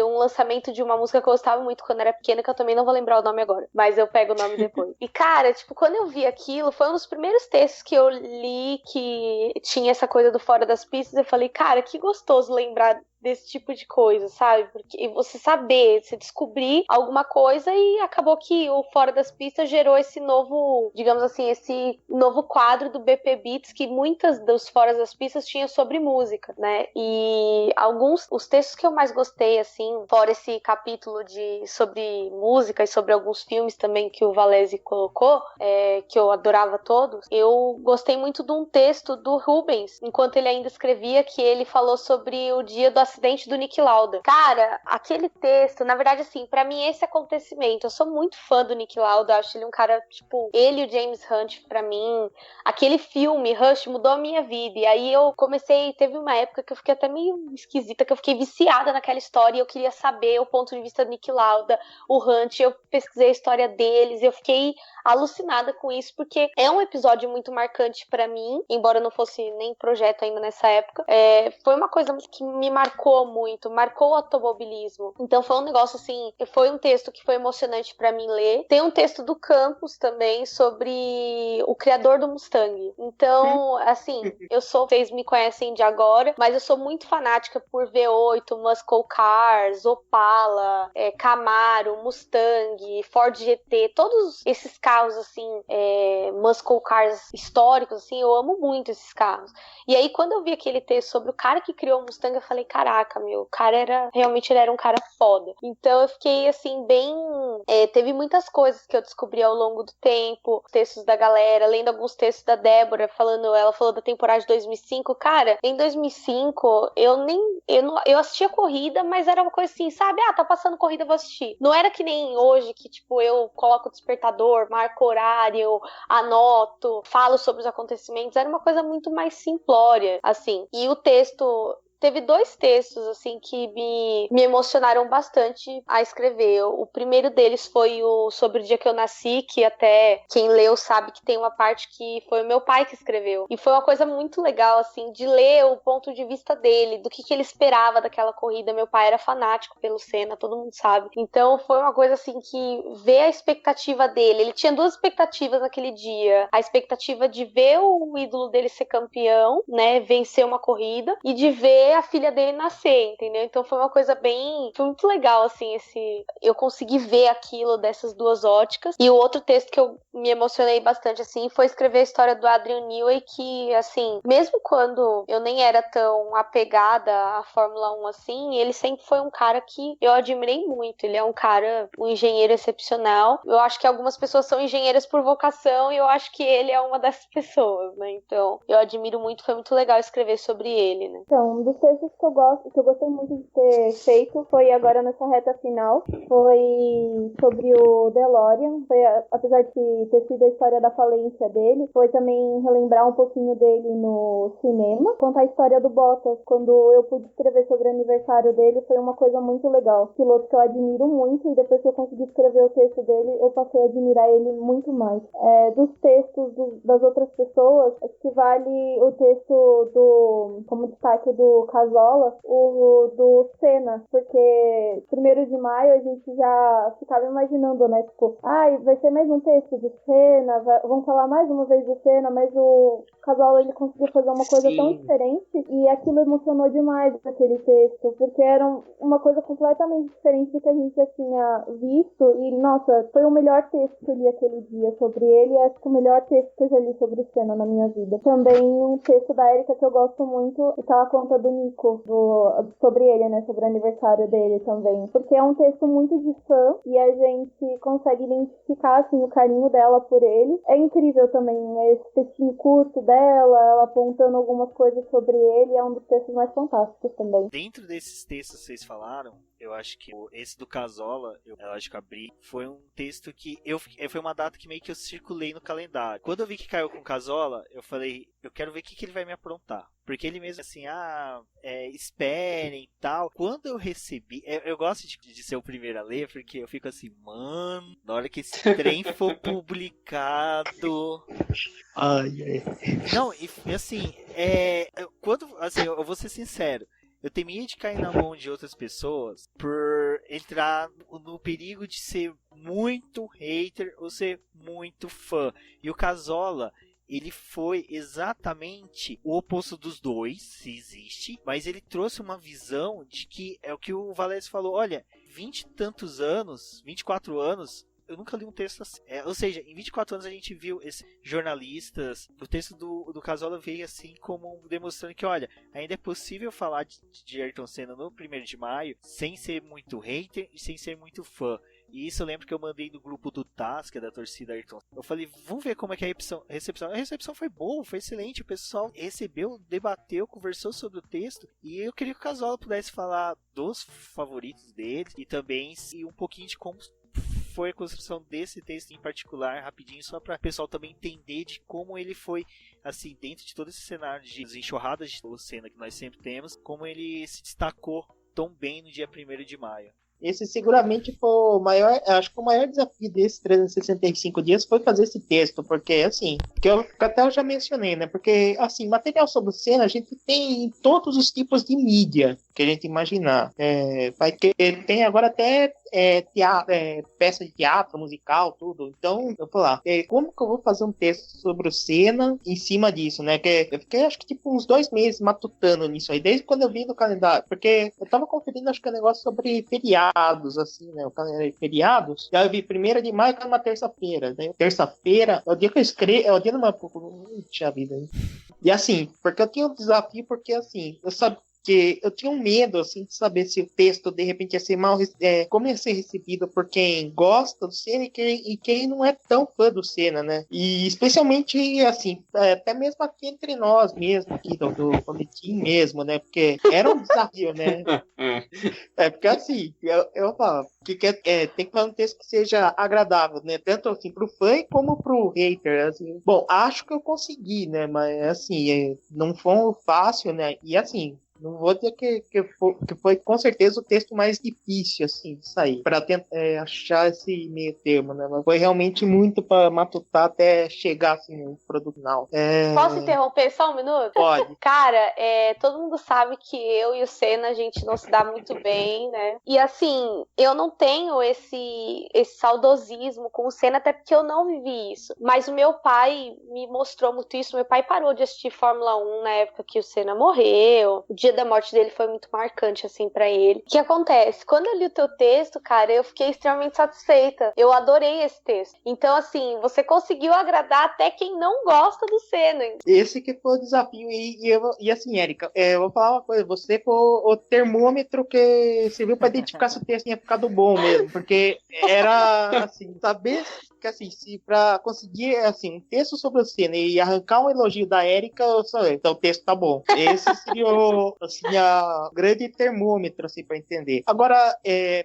[SPEAKER 5] um lançamento de uma música que eu gostava muito quando era pequena, que eu também não vou lembrar o nome agora, mas eu pego o nome depois. E, cara, tipo, quando eu vi aquilo, foi um dos primeiros textos que eu li que tinha essa coisa do fora das pistas, eu falei, cara, que gostoso lembrar desse tipo de coisa, sabe? Porque você saber, você descobrir alguma coisa e acabou que o Fora das Pistas gerou esse novo, digamos assim, esse novo quadro do BP Beats, que muitas dos Fora das Pistas tinham sobre música, né? E os textos que eu mais gostei, assim, fora esse capítulo sobre música e sobre alguns filmes também que o Valese colocou, que eu adorava todos, eu gostei muito de um texto do Rubens, enquanto ele ainda escrevia, que ele falou sobre o dia do acidente do Niki Lauda. Cara, aquele texto, na verdade, assim, pra mim esse acontecimento, eu sou muito fã do Niki Lauda, acho ele um cara, tipo, ele e o James Hunt, pra mim, aquele filme, Rush, mudou a minha vida, e aí eu teve uma época que eu fiquei até meio esquisita, que eu fiquei viciada naquela história, e eu queria saber o ponto de vista do Niki Lauda, o Hunt, eu pesquisei a história deles, eu fiquei alucinada com isso, porque é um episódio muito marcante pra mim, embora eu não fosse nem projeto ainda nessa época. Foi uma coisa que me marcou muito, marcou o automobilismo. Então foi um negócio assim, foi um texto que foi emocionante pra mim ler. Tem um texto do Campos também sobre o criador do Mustang. Então, assim, vocês me conhecem de agora, mas eu sou muito fanática por V8, Muscle Cars, Opala, Camaro, Mustang, Ford GT, todos esses carros, assim, muscle cars históricos, assim, eu amo muito esses carros. E aí, quando eu vi aquele texto sobre o cara que criou o Mustang, eu falei, caraca, meu, o cara realmente ele era um cara foda. Então, eu fiquei, assim, bem... teve muitas coisas que eu descobri ao longo do tempo, textos da galera, lendo alguns textos da Débora, ela falou da temporada de 2005. Cara, em 2005, eu assistia corrida, mas era uma coisa assim, sabe? Tá passando corrida, eu vou assistir. Não era que nem hoje, que, tipo, eu coloco o despertador, marco horário, anoto, falo sobre os acontecimentos. Era uma coisa muito mais simplória, assim. E o texto... Teve 2 textos, assim, que me emocionaram bastante a escrever. O primeiro deles foi sobre o dia que eu nasci, que até quem leu sabe que tem uma parte que foi o meu pai que escreveu. E foi uma coisa muito legal, assim, de ler o ponto de vista dele, do que ele esperava daquela corrida. Meu pai era fanático pelo Senna, todo mundo sabe. Então foi uma coisa, assim, que ver a expectativa dele. Ele tinha 2 expectativas naquele dia. A expectativa de ver o ídolo dele ser campeão, né, vencer uma corrida, e de ver a filha dele nascer, entendeu? Então foi uma coisa foi muito legal, assim, eu consegui ver aquilo dessas 2 óticas. E o outro texto que eu me emocionei bastante, assim, foi escrever a história do Adrian Newey, que, assim, mesmo quando eu nem era tão apegada à Fórmula 1, assim, ele sempre foi um cara que eu admirei muito. Ele é um engenheiro excepcional. Eu acho que algumas pessoas são engenheiras por vocação, e eu acho que ele é uma dessas pessoas, né? Então, eu admiro muito, foi muito legal escrever sobre ele, né?
[SPEAKER 4] Então, dos textos que eu gostei muito de ter feito, foi agora nessa reta final, foi sobre o DeLorean. Apesar de ter sido a história da falência dele, foi também relembrar um pouquinho dele no cinema, contar a história do Bottas. Quando eu pude escrever sobre o aniversário dele, foi uma coisa muito legal. Piloto que eu admiro muito, e depois que eu consegui escrever o texto dele, eu passei a admirar ele muito mais. Dos textos das outras pessoas, acho que vale o texto como destaque do Casola, o do Senna, porque 1º de maio a gente já ficava imaginando, né, tipo, vai ser mais um texto do Senna, vamos falar mais uma vez do Senna, mas o Casola, ele conseguiu fazer uma coisa tão diferente, e aquilo emocionou demais aquele texto, porque era uma coisa completamente diferente do que a gente já tinha visto, e nossa, foi o melhor texto que eu li aquele dia sobre ele, e acho que o melhor texto que eu já li sobre o Senna na minha vida. Também um texto da Erika que eu gosto muito, que ela conta do Nico, sobre ele, né, sobre o aniversário dele também, porque é um texto muito de fã, e a gente consegue identificar, assim, o carinho dela por ele. É incrível também, né, esse textinho curto dela, ela apontando algumas coisas sobre ele, é um dos textos mais fantásticos também.
[SPEAKER 1] Dentro desses textos que vocês falaram, eu acho que esse do Casola, eu acho que abri, foi um texto que foi uma data que meio que eu circulei no calendário. Quando eu vi que caiu com o Casola, eu falei, eu quero ver o que ele vai me aprontar. Porque ele mesmo assim, esperem e tal. Quando eu recebi, eu gosto de ser o primeiro a ler, porque eu fico assim, mano, na hora que esse trem for publicado...
[SPEAKER 2] Ai.
[SPEAKER 1] Não, e assim, eu vou ser sincero, eu temia de cair na mão de outras pessoas por entrar no perigo de ser muito hater ou ser muito fã. E o Casola, ele foi exatamente o oposto dos dois, se existe, mas ele trouxe uma visão de que é o que o Valese falou, olha, 20 e tantos anos, 24 anos, eu nunca li um texto assim. Ou seja, em 24 anos a gente viu esses jornalistas. O texto do Casola veio assim como demonstrando que, olha, ainda é possível falar de Ayrton Senna no 1º de maio sem ser muito hater e sem ser muito fã. E isso eu lembro que eu mandei no grupo do TAS, que é da torcida Ayrton. Eu falei, vamos ver como é que é a recepção. A recepção foi boa, foi excelente. O pessoal recebeu, debateu, conversou sobre o texto. E eu queria que o Casola pudesse falar dos favoritos dele e também um pouquinho de como foi a construção desse texto em particular, rapidinho, só para o pessoal também entender de como ele foi, assim, dentro de todo esse cenário de enxurradas de Senna que nós sempre temos, como ele se destacou tão bem no dia 1º de maio.
[SPEAKER 2] Esse seguramente foi o maior, acho que o maior desafio desses 365 dias foi fazer esse texto, porque assim, que eu até já mencionei, né? Porque assim, material sobre o Senna a gente tem em todos os tipos de mídia que a gente imaginar. Vai ter, tem agora até teatro, peça de teatro, musical, tudo. Então, eu vou lá, como que eu vou fazer um texto sobre o Senna em cima disso, né? Que eu fiquei acho que tipo uns 2 meses matutando nisso aí, desde quando eu vi no calendário, porque eu tava conferindo acho que um negócio sobre feriados, assim, né? O calendário de feriados. E aí eu vi 1º de maio, que é uma terça-feira, né? Terça-feira é o dia que eu escrevo, é o dia de uma... Puxa vida, hein? E assim, porque eu tinha um desafio, porque assim, eu sabia que eu tinha um medo, assim, de saber se o texto, de repente, ia ser como ia ser recebido por quem gosta do Senna e quem não é tão fã do Senna, né? E especialmente, assim, até mesmo aqui entre nós mesmo, aqui do boletim mesmo, né? Porque era um desafio, né? Porque assim, eu falo, que tem que fazer um texto que seja agradável, né? Tanto assim pro fã como pro hater, assim. Bom, acho que eu consegui, né? Mas assim, não foi fácil, né? E assim, não vou dizer que foi com certeza o texto mais difícil, assim, de sair, para tentar achar esse meio termo, né? Mas foi realmente muito para matutar até chegar, assim, no produto final.
[SPEAKER 5] Posso interromper só um minuto?
[SPEAKER 2] Pode.
[SPEAKER 5] Cara, todo mundo sabe que eu e o Senna, a gente não se dá muito bem, né? E assim, eu não tenho esse saudosismo com o Senna, até porque eu não vivi isso. Mas o meu pai me mostrou muito isso. Meu pai parou de assistir Fórmula 1 na época que o Senna morreu. O dia da morte dele foi muito marcante, assim, pra ele. O que acontece? Quando eu li o teu texto, cara, eu fiquei extremamente satisfeita. Eu adorei esse texto. Então, assim, você conseguiu agradar até quem não gosta do Senna.
[SPEAKER 2] Esse que foi o desafio. E assim, Érica, eu vou falar uma coisa. Você foi o termômetro que serviu pra identificar se o texto tinha ficado bom mesmo. Porque era, assim, saber que, assim, se pra conseguir, assim, um texto sobre o Senna e arrancar um elogio da Érica, então o texto tá bom. Esse seria assim, a grande termômetro, assim, pra entender. Agora,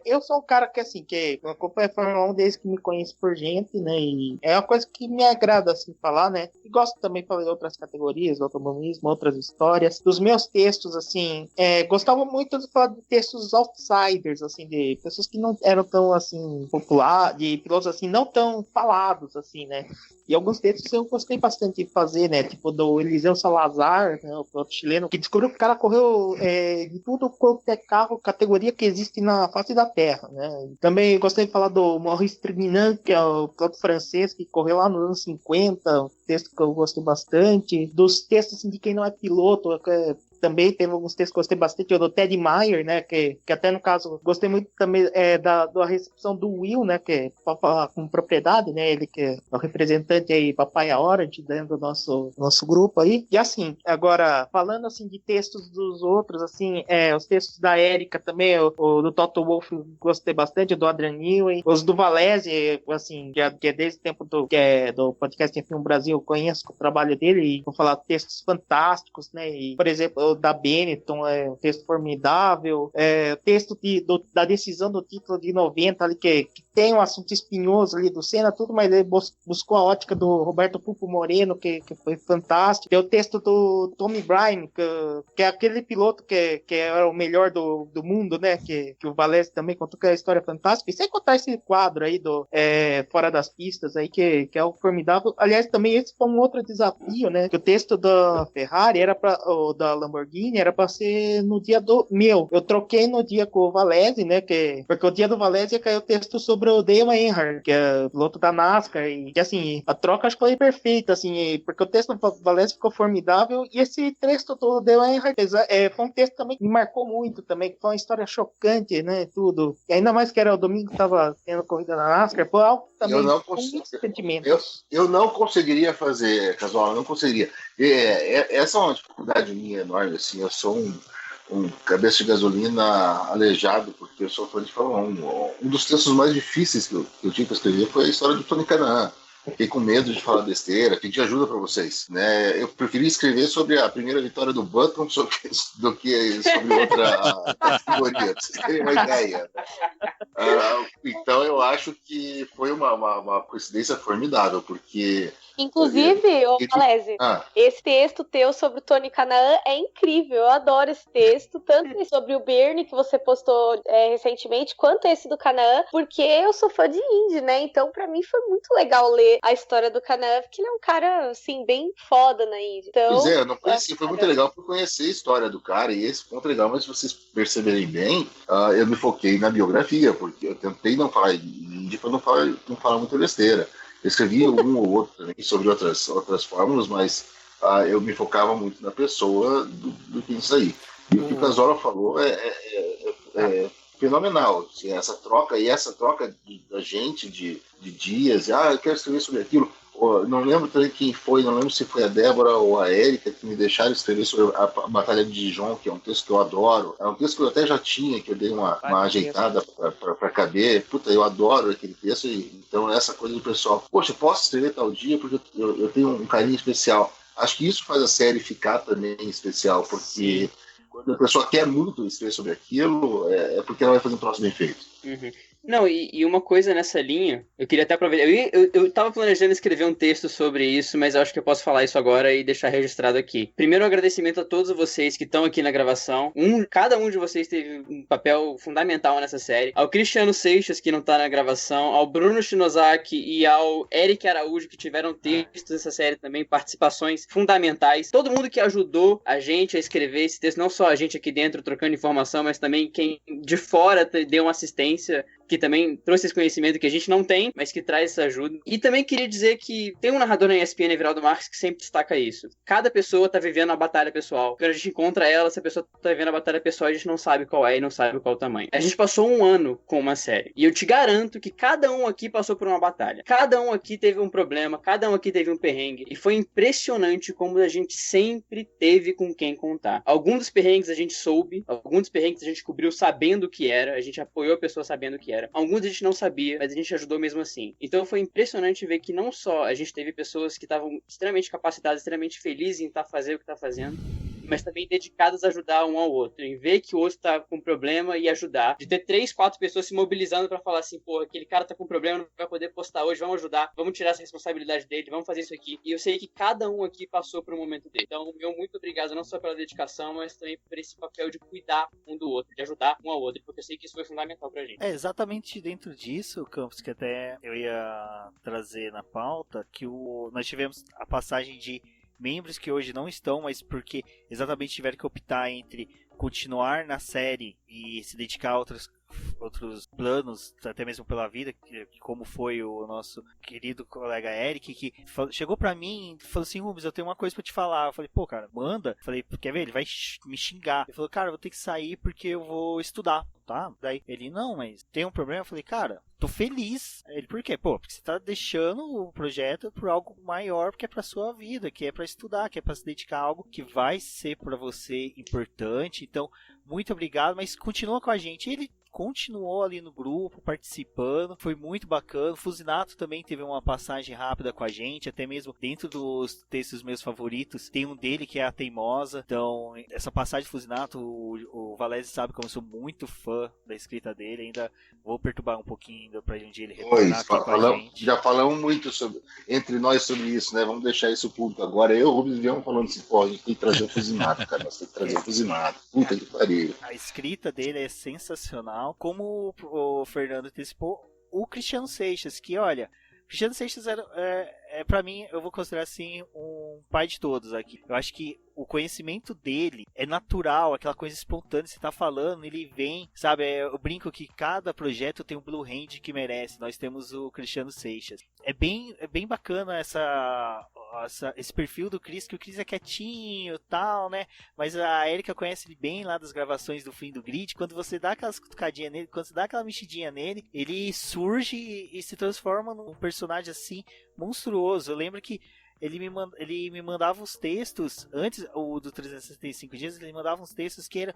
[SPEAKER 2] eu sou um cara que, assim, que acompanha a Fórmula 1 desde que me conheço por gente, né, e é uma coisa que me agrada, assim, falar, né, e gosto também de falar de outras categorias, do automobilismo, outras histórias. Dos meus textos, assim, gostava muito de falar de textos outsiders, assim, de pessoas que não eram tão, assim, populares, de pilotos, assim, não tão falados, assim, né. E alguns textos eu gostei bastante de fazer, né? Tipo do Eliseu Salazar, né, o piloto chileno, que descobriu que o cara correu de tudo quanto é carro, categoria que existe na face da Terra, né? Também gostei de falar do Maurice Trintignant, que é o piloto francês que correu lá nos anos 50, um texto que eu gostei bastante. Dos textos assim, de quem não é piloto, também teve alguns textos que gostei bastante, o do Ted Meyer, né, que até no caso, gostei muito também da recepção do Will, né, que pra falar com propriedade, né, ele que é o representante aí, Papaya Orange, dentro do nosso grupo aí. E assim, agora, falando assim de textos dos outros, assim, os textos da Érica também, o do Toto Wolff gostei bastante, o do Adrian Newey, os do Valese, assim, que é desde o tempo do podcast F1 Brasil, eu conheço o trabalho dele e vou falar textos fantásticos, né, e, por exemplo, da Benetton, um texto formidável, texto da decisão do título de 90, ali, que tem um assunto espinhoso ali do Senna, tudo, mas ele buscou a ótica do Roberto Pupo Moreno, que foi fantástico. Tem o texto do Tommy Bryan, que é aquele piloto que era o melhor do mundo, né, que o Valese também contou, que é a história fantástica, e sem contar esse quadro aí do Fora das Pistas, aí, que é o formidável. Aliás, também esse foi um outro desafio, né, que o texto da Ferrari era o da Lamborghini, Lamborghini era pra ser no dia do meu. Eu troquei no dia com o Valese, né? Porque o dia do Valese caiu o texto sobre o Dale Earnhardt, que é piloto da NASCAR. E assim, a troca acho que foi perfeita, assim, porque o texto do Valese ficou formidável. E esse texto do Dale Earnhardt foi um texto também que me marcou muito também, que foi uma história chocante, né? Tudo. E ainda mais que era o domingo que tava tendo corrida na NASCAR, foi algo também com muito sentimento.
[SPEAKER 3] Eu não conseguiria fazer, Casual, eu não conseguiria. Essa é uma dificuldade minha enorme, assim, eu sou um cabeça de gasolina aleijado, porque eu sou fã de Fórmula 1. Um dos textos mais difíceis que eu tive para escrever foi a história do Tony Kanaan. Fiquei com medo de falar besteira, pedi ajuda para vocês, né? Eu preferia escrever sobre a primeira vitória do Button do que sobre outra categoria, pra vocês terem uma ideia. Então eu acho que foi uma coincidência formidável, porque...
[SPEAKER 5] Inclusive, Valese, esse texto teu sobre o Tony Kanaan é incrível, eu adoro esse texto, tanto sobre o Bernie, que você postou recentemente, quanto esse do Kanaan, porque eu sou fã de Indy, né? Então pra mim foi muito legal ler a história do Kanaan, porque ele é um cara, assim, bem foda na Indy. Então,
[SPEAKER 3] pois eu não conheci, foi muito legal por conhecer a história do cara, e esse ponto legal, mas se vocês perceberem bem, eu me foquei na biografia, porque eu tentei não falar Indy para não falar muita besteira. Eu escrevi um ou outro também sobre outras fórmulas, mas eu me focava muito na pessoa do que isso aí. E o que o Casola falou é fenomenal. Assim, essa troca da gente de dias, eu quero escrever sobre aquilo. Não lembro também quem foi, não lembro se foi a Débora ou a Érica que me deixaram escrever sobre a Batalha de Dijon, que é um texto que eu adoro. É um texto que eu até já tinha, que eu dei uma ajeitada para caber. Puta, eu adoro aquele texto. Então, essa coisa do pessoal, poxa, posso escrever tal dia porque eu tenho um carinho especial. Acho que isso faz a série ficar também especial, porque quando a pessoa quer muito escrever sobre aquilo, é porque ela vai fazer um troço bem feito.
[SPEAKER 6] Uhum. Não, e uma coisa nessa linha, eu queria até aproveitar, eu tava planejando escrever um texto sobre isso, mas eu acho que eu posso falar isso agora e deixar registrado aqui. Primeiro, um agradecimento a todos vocês que estão aqui na gravação, cada um de vocês teve um papel fundamental nessa série, ao Cristiano Seixas, que não tá na gravação, ao Bruno Shinozaki e ao Eric Araújo, que tiveram textos nessa série também, participações fundamentais, todo mundo que ajudou a gente a escrever esse texto, não só a gente aqui dentro trocando informação, mas também quem de fora deu uma assistência, que também trouxe esse conhecimento que a gente não tem, mas que traz essa ajuda. E também queria dizer que tem um narrador na ESPN, Everaldo Marques, que sempre destaca isso. Cada pessoa tá vivendo a batalha pessoal. Quando a gente encontra ela, essa pessoa tá vivendo a batalha pessoal, a gente não sabe qual é e não sabe qual é o tamanho. A gente passou um ano com uma série. E eu te garanto que cada um aqui passou por uma batalha. Cada um aqui teve um problema, cada um aqui teve um perrengue. E foi impressionante como a gente sempre teve com quem contar. Alguns dos perrengues a gente soube, alguns dos perrengues a gente cobriu sabendo o que era, a gente apoiou a pessoa sabendo o que era. Alguns a gente não sabia, mas a gente ajudou mesmo assim. Então foi impressionante ver que não só a gente teve pessoas que estavam extremamente capacitadas, extremamente felizes em fazer o que tá fazendo, mas também dedicadas a ajudar um ao outro, em ver que o outro tá com problema e ajudar, de ter 3, 4 pessoas se mobilizando pra falar assim, porra, aquele cara tá com problema, não vai poder postar hoje, vamos ajudar, vamos tirar essa responsabilidade dele, vamos fazer isso aqui. E eu sei que cada um aqui passou por um momento dele. Então, meu muito obrigado, não só pela dedicação, mas também por esse papel de cuidar um do outro, de ajudar um ao outro, porque eu sei que isso foi fundamental pra gente.
[SPEAKER 1] É exatamente dentro disso, Campos, que até eu ia trazer na pauta, que nós tivemos a passagem de membros que hoje não estão, mas porque exatamente tiveram que optar entre continuar na série e se dedicar a outros planos, até mesmo pela vida, como foi o nosso querido colega Eric, que chegou pra mim e falou assim, Rubens, eu tenho uma coisa pra te falar. Eu falei, pô, cara, manda. Eu falei, quer ver? Ele vai me xingar. Ele falou, cara, eu vou ter que sair porque eu vou estudar, tá? Daí ele, não, mas tem um problema? Eu falei, cara, tô feliz. Ele, por quê? Pô, porque você tá deixando o projeto por algo maior, que é pra sua vida, que é pra estudar, que é pra se dedicar a algo que vai ser pra você importante. Então, muito obrigado, mas continua com a gente. Ele continuou ali no grupo, participando, foi muito bacana. O Fusinato também teve uma passagem rápida com a gente, até mesmo dentro dos textos meus favoritos, tem um dele que é a Teimosa. Então, essa passagem do Fusinato, o Valese sabe como eu sou muito fã da escrita dele, ainda vou perturbar um pouquinho ainda pra um dia ele retornar aqui com a gente.
[SPEAKER 3] Já falamos muito entre nós sobre isso, né? Vamos deixar isso público agora. Eu e o Rubens viemos falando assim, pô, a gente tem que trazer o Fusinato, cara, nós temos que trazer o Fusinato. Puta que pariu.
[SPEAKER 1] A escrita dele é sensacional. Como o Fernando antecipou, o Cristiano Seixas, que olha, Cristiano Seixas pra mim, eu vou considerar assim um um pai de todos aqui. Eu acho que o conhecimento dele é natural, aquela coisa espontânea, você tá falando, ele vem, sabe? Eu brinco que cada projeto tem um Blue Hand que merece. Nós temos o Cristiano Seixas. É bem bacana esse perfil do Chris, que o Chris é quietinho e tal, né? Mas a Erika conhece ele bem lá das gravações do Fim do Grid. Quando você dá aquelas cutucadinhas nele, quando você dá aquela mexidinha nele, ele surge e se transforma num personagem assim monstruoso. Eu lembro que ele me mandava uns textos, antes o do 365 dias, ele mandava uns textos que eram...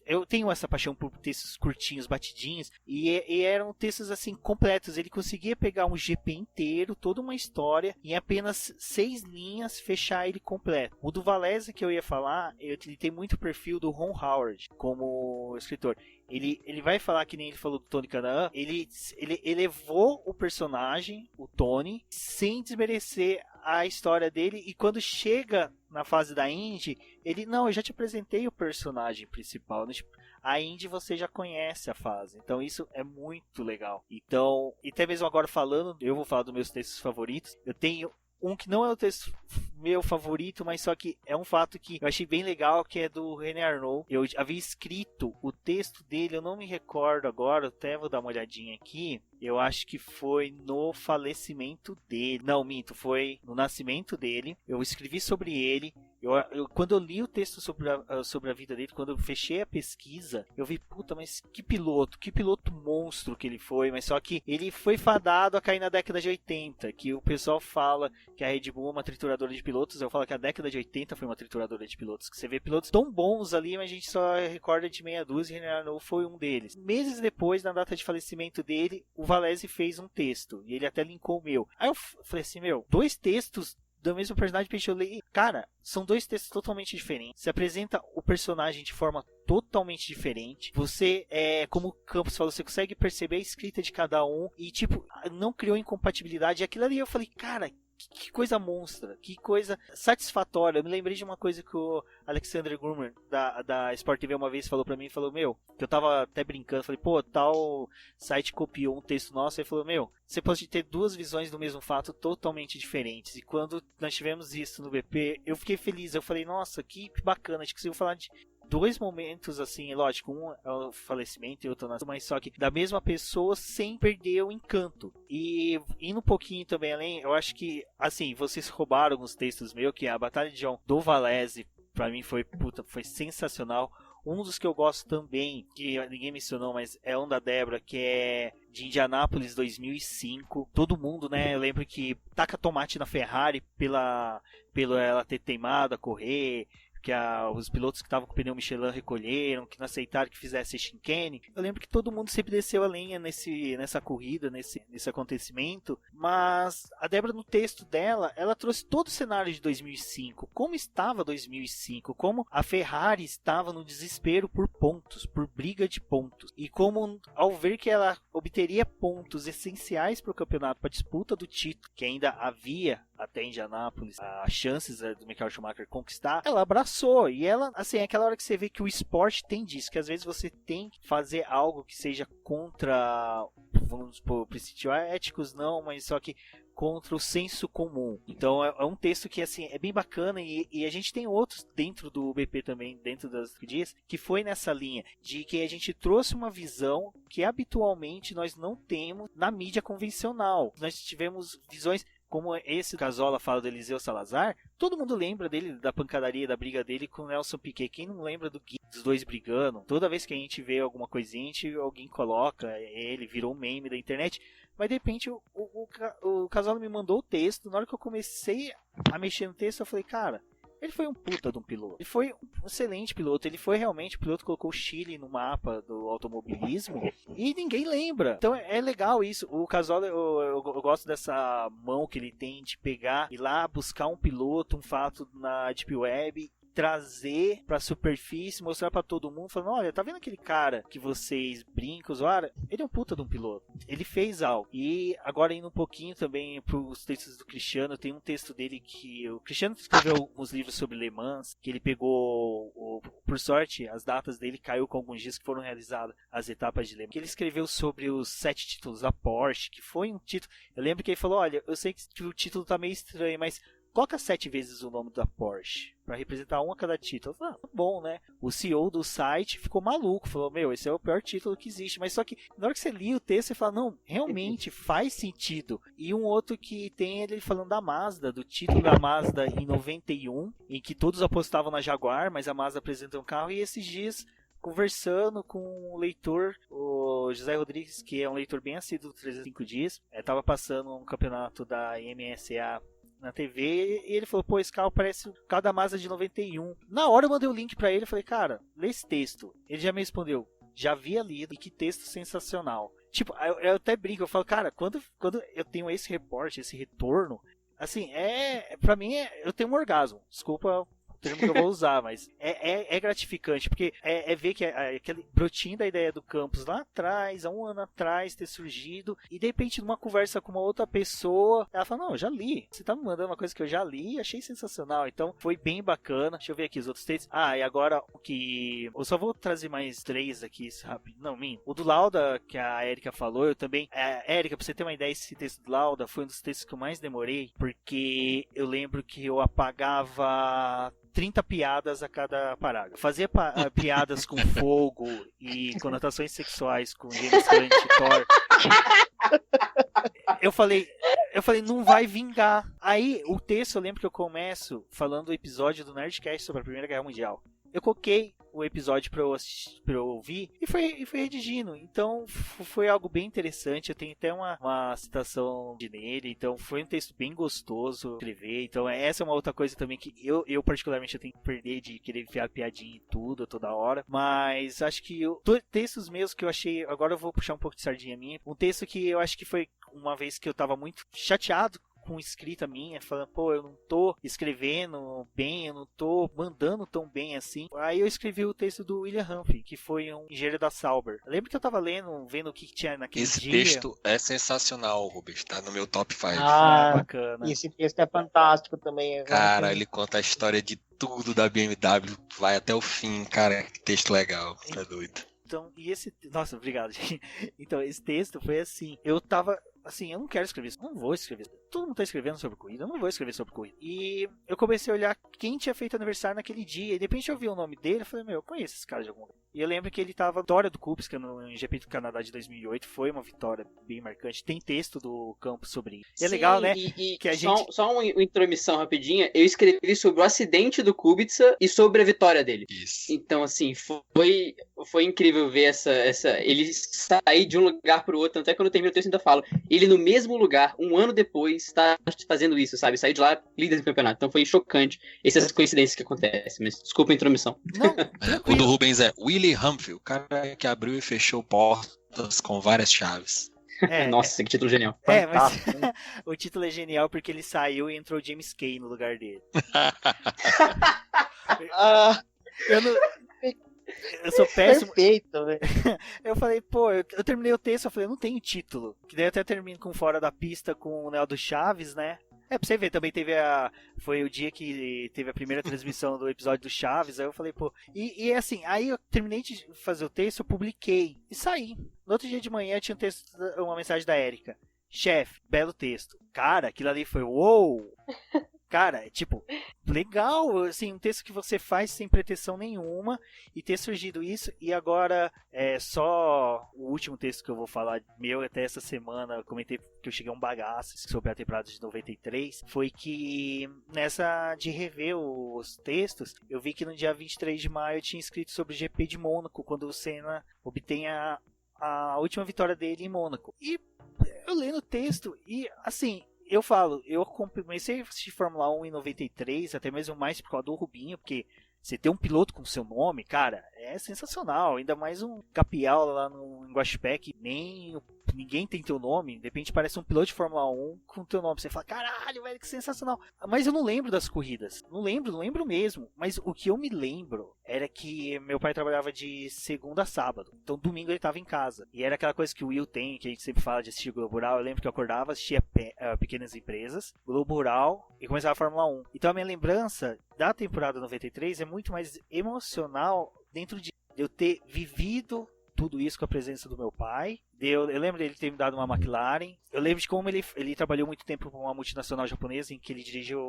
[SPEAKER 1] Eu tenho essa paixão por textos curtinhos, batidinhos, e eram textos assim completos. Ele conseguia pegar um GP inteiro, toda uma história, em apenas 6 linhas, fechar ele completo. O do Valese que eu ia falar, ele tem muito perfil do Ron Howard como escritor. Ele vai falar, que nem ele falou do Tony Canaan, ele elevou o personagem, o Tony, sem desmerecer a história dele, e quando chega na fase da Indy, eu já te apresentei o personagem principal, né? Tipo, a Indy você já conhece a fase, então isso é muito legal. Então, e até mesmo agora falando, eu vou falar dos meus textos favoritos, eu tenho um que não é o texto meu favorito, mas só que é um fato que eu achei bem legal, que é do René Arnoux. Eu havia escrito o texto dele, eu não me recordo agora, até vou dar uma olhadinha aqui. Eu acho que foi no falecimento dele. Não, minto, foi no nascimento dele. Eu escrevi sobre ele. Quando eu li o texto sobre a vida dele, quando eu fechei a pesquisa, eu vi, puta, mas que piloto monstro que ele foi, mas só que ele foi fadado a cair na década de 80, que o pessoal fala que a Red Bull é uma trituradora de pilotos, eu falo que a década de 80 foi uma trituradora de pilotos, que você vê pilotos tão bons ali, mas a gente só recorda de meia dúzia, e René Arnoux foi um deles. Meses depois, na data de falecimento dele, o Valese fez um texto, e ele até linkou o meu. Aí eu falei assim, 2 textos do mesmo personagem, eu li, cara, são 2 textos totalmente diferentes. Você apresenta o personagem de forma totalmente diferente. Você, como o Campos falou, você consegue perceber a escrita de cada um e, tipo, não criou incompatibilidade. E aquilo ali eu falei, cara, que coisa monstra, que coisa satisfatória. Eu me lembrei de uma coisa que o Alexander Grummer da Sport TV uma vez falou pra mim, falou, que eu tava até brincando, falei, tal site copiou um texto nosso, e falou, você pode ter 2 visões do mesmo fato totalmente diferentes. E quando nós tivemos isso no BP, eu fiquei feliz, eu falei, nossa, que bacana, a gente conseguiu falar de 2 momentos, assim, lógico, um é o falecimento e outro nascimento, mas só que da mesma pessoa sem perder o encanto. E indo um pouquinho também além, eu acho que, assim, vocês roubaram alguns textos meus, que é a Batalha de John do Valese, pra mim foi sensacional. Um dos que eu gosto também, que ninguém mencionou, mas é um da Débora, que é de Indianápolis 2005. Todo mundo, né? Eu lembro que taca tomate na Ferrari pela ela ter teimado a correr, que os pilotos que estavam com o pneu Michelin recolheram, que não aceitaram que fizesse chicane. Eu lembro que todo mundo sempre desceu a lenha nessa corrida, nesse acontecimento, mas a Débora, no texto dela, ela trouxe todo o cenário de 2005, como estava 2005, como a Ferrari estava no desespero por pontos, por briga de pontos, e como, ao ver que ela obteria pontos essenciais para o campeonato, para a disputa do título, que ainda havia até Indianápolis, as chances do Michael Schumacher conquistar, ela abraçou. E ela, assim, é aquela hora que você vê que o esporte tem disso, que às vezes você tem que fazer algo que seja contra, vamos supor, princípios éticos, não, mas só que contra o senso comum. Então é um texto que, assim, é bem bacana, e a gente tem outros dentro do BP também, dentro das dias, que foi nessa linha de que a gente trouxe uma visão que habitualmente nós não temos na mídia convencional. Nós tivemos visões como esse Casola fala do Eliseu Salazar, todo mundo lembra dele, da pancadaria, da briga dele com o Nelson Piquet. Quem não lembra dos dois brigando? Toda vez que a gente vê alguma coisinha, alguém coloca, ele virou um meme da internet. Mas de repente o Casola me mandou o texto. Na hora que eu comecei a mexer no texto, eu falei, cara, ele foi um puta de um piloto. Ele foi um excelente piloto. Ele foi realmente o piloto que colocou o Chile no mapa do automobilismo. E ninguém lembra. Então é legal isso. O Casola, eu gosto dessa mão que ele tem de pegar e lá buscar um piloto, um fato na Deep Web, trazer pra superfície, mostrar pra todo mundo, falando, olha, tá vendo aquele cara que vocês brincam, zoaram? Ele é um puta de um piloto. Ele fez algo. E agora indo um pouquinho também pros textos do Cristiano, tem um texto dele que o Cristiano escreveu alguns livros sobre Le Mans, que ele pegou, por sorte, as datas dele caiu com alguns dias que foram realizadas as etapas de Le Mans, que ele escreveu sobre os 7 títulos da Porsche, que foi um título, eu lembro que ele falou, olha, eu sei que o título tá meio estranho, mas coloca 7 vezes o nome da Porsche pra representar um a cada título. Eu falei, bom, né? O CEO do site ficou maluco, falou, esse é o pior título que existe. Mas só que na hora que você lia o texto, você fala, não, realmente faz sentido. E um outro que tem ele falando da Mazda, do título da Mazda em 91, em que todos apostavam na Jaguar, mas a Mazda apresentou um carro, e esses dias, conversando com o leitor, o José Rodrigues, que é um leitor bem assíduo do 305 Dias, estava passando um campeonato da MSA na TV, e ele falou, esse carro parece o carro da Mazda de 91. Na hora eu mandei o link pra ele, falei, cara, lê esse texto. Ele já me respondeu, já havia lido, e que texto sensacional. Tipo, eu até brinco, eu falo, cara, quando eu tenho esse reporte, esse retorno, assim, pra mim, eu tenho um orgasmo. Desculpa o termo que eu vou usar, mas é gratificante, porque ver que aquele brotinho da ideia do campus lá atrás, há um ano atrás, ter surgido, e de repente numa conversa com uma outra pessoa, ela fala, não, eu já li, você tá me mandando uma coisa que eu já li, achei sensacional, então foi bem bacana. Deixa eu ver aqui os outros textos. E agora o que... eu só vou trazer mais 3 aqui, rápido. Não, o do Lauda, que a Erika falou, eu também... Erika, pra você ter uma ideia, esse texto do Lauda foi um dos textos que eu mais demorei, porque eu lembro que eu apagava 30 piadas a cada parágrafo. Fazia piadas com fogo e conotações sexuais com James Hunt e Thor. Eu falei, não vai vingar. Aí, o texto, eu lembro que eu começo falando do episódio do Nerdcast sobre a Primeira Guerra Mundial. Eu coloquei o episódio pra eu ouvir e foi redigindo. Então foi algo bem interessante. Eu tenho até uma citação nele. Então foi um texto bem gostoso de escrever. Então essa é uma outra coisa também que eu particularmente eu tenho que perder de querer enfiar piadinha em tudo toda hora. Mas acho que textos meus que eu achei... Agora eu vou puxar um pouco de sardinha minha. Um texto que eu acho que foi uma vez que eu tava muito chateado com escrita minha, falando, eu não tô escrevendo bem, eu não tô mandando tão bem assim. Aí eu escrevi o texto do William Humphrey, que foi um engenheiro da Sauber. Eu lembro que eu tava vendo o que tinha naquele dia.
[SPEAKER 7] Esse texto é sensacional, Rubens, tá no meu top 5.
[SPEAKER 1] Bacana.
[SPEAKER 2] Esse texto é fantástico também.
[SPEAKER 7] Cara, ele conta a história de tudo da BMW, vai até o fim, cara, que texto legal, tá doido.
[SPEAKER 1] Então, nossa, obrigado, gente. Então, esse texto foi assim, eu tava... assim, eu não quero escrever isso, não vou escrever. Todo mundo tá escrevendo sobre corrida, eu não vou escrever sobre corrida. E eu comecei a olhar quem tinha feito aniversário naquele dia, e de repente eu vi o nome dele, eu falei, eu conheço esse cara de algum lugar. E eu lembro que ele tava vitória do Kubica no GP do Canadá de 2008, foi uma vitória bem marcante. Tem texto do campo sobre isso. E é legal, né?
[SPEAKER 6] Que a gente... Só uma intromissão rapidinha, eu escrevi sobre o acidente do Kubica e sobre a vitória dele.
[SPEAKER 7] Isso.
[SPEAKER 6] Então, assim, foi incrível ver ele sair de um lugar pro outro, até quando eu termino o texto ainda falo, ele no mesmo lugar, um ano depois, tá fazendo isso, sabe? Sair de lá, líder do campeonato. Então foi chocante essas coincidências que acontecem, mas desculpa a intromissão.
[SPEAKER 1] Não,
[SPEAKER 7] o do Rubens é Willie Humphrey, o cara que abriu e fechou portas com várias chaves.
[SPEAKER 6] Nossa, que título genial.
[SPEAKER 1] Mas o título é genial porque ele saiu e entrou James Kay no lugar dele. Eu sou péssimo.
[SPEAKER 2] Perfeito, velho.
[SPEAKER 1] Eu falei, eu terminei o texto, eu falei, eu não tenho título. Que daí eu até termino com Fora da Pista com o Neo do Chaves, né? Pra você ver, também foi o dia que teve a primeira transmissão do episódio do Chaves, aí eu falei, E assim, aí eu terminei de fazer o texto, eu publiquei e saí. No outro dia de manhã tinha uma mensagem da Erika. Chefe, belo texto. Cara, aquilo ali foi uou! Cara, legal, assim, um texto que você faz sem pretensão nenhuma e ter surgido isso, e agora só o último texto que eu vou falar meu até essa semana, eu comentei que eu cheguei a um bagaço sobre a temporada de 93, foi que nessa de rever os textos, eu vi que no dia 23 de maio eu tinha escrito sobre o GP de Mônaco, quando o Senna obtém a última vitória dele em Mônaco. E eu lendo o texto e, assim... eu comecei a assistir Fórmula 1 em 93, até mesmo mais por causa do Rubinho, porque você ter um piloto com seu nome, cara, é sensacional. Ainda mais um Capial lá no Guaxupé, que ninguém tem teu nome. De repente parece um piloto de Fórmula 1 com teu nome. Você fala, caralho, velho, que sensacional. Mas eu não lembro das corridas. Não lembro mesmo. Mas o que eu me lembro era que meu pai trabalhava de segunda a sábado. Então domingo ele tava em casa. E era aquela coisa que o Will tem, que a gente sempre fala de assistir Globo Rural. Eu lembro que eu acordava, assistia Pequenas Empresas, Globo Rural e começava a Fórmula 1. Então a minha lembrança da temporada 93 é muito mais emocional dentro de eu ter vivido tudo isso com a presença do meu pai. Eu lembro dele ter me dado uma McLaren. Eu lembro de como ele trabalhou muito tempo com uma multinacional japonesa, em que ele dirigiu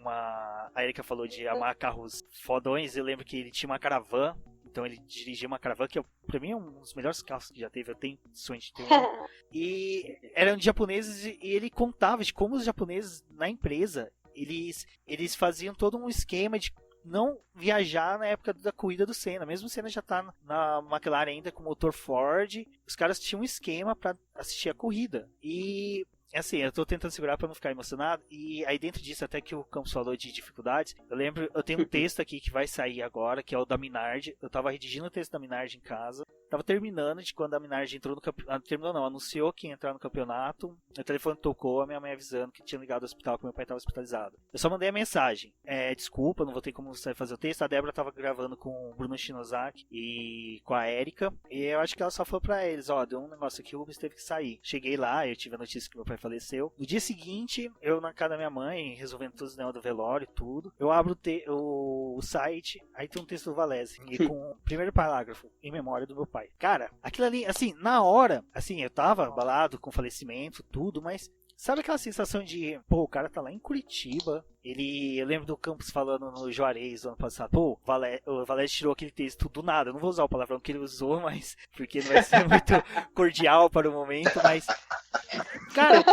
[SPEAKER 1] A Erika falou de amar carros fodões, eu lembro que ele tinha uma Caravan. Então ele dirigia uma Caravan, que pra mim é um dos melhores carros que já teve. Eu tenho sonho de ter um. E eram de japoneses e ele contava de como os japoneses na empresa, eles faziam todo um esquema de não viajar na época da corrida do Senna. Mesmo o Senna já tá na McLaren ainda com motor Ford, os caras tinham um esquema pra assistir a corrida. E assim, eu tô tentando segurar pra não ficar emocionado. E aí dentro disso, até que o Campos falou de dificuldades, eu tenho um texto aqui que vai sair agora, que é o da Minardi. Eu tava redigindo o texto da Minardi em casa. Tava terminando de quando a Minardi entrou no campeonato. Terminou não, anunciou que ia entrar no campeonato. O telefone tocou, a minha mãe avisando que tinha ligado ao hospital, que meu pai tava hospitalizado. Eu só mandei a mensagem. Desculpa, não vou ter como você fazer o texto. A Débora tava gravando com o Bruno Shinozaki e com a Erika. E eu acho que ela só falou pra eles, deu um negócio aqui, o Rubens teve que sair. Cheguei lá, eu tive a notícia que meu pai faleceu. No dia seguinte, eu na casa da minha mãe, resolvendo todos os negócios do velório e tudo. Eu abro o site, aí tem um texto do Valese. E com o primeiro parágrafo, em memória do meu pai. Cara, aquilo ali, assim, na hora, assim, eu tava abalado com o falecimento, tudo, mas sabe aquela sensação de, o cara tá lá em Curitiba, eu lembro do Campos falando no Juarez ano passado, o Valese tirou aquele texto do nada, eu não vou usar o palavrão que ele usou, mas, porque não vai ser muito cordial para o momento, mas, cara,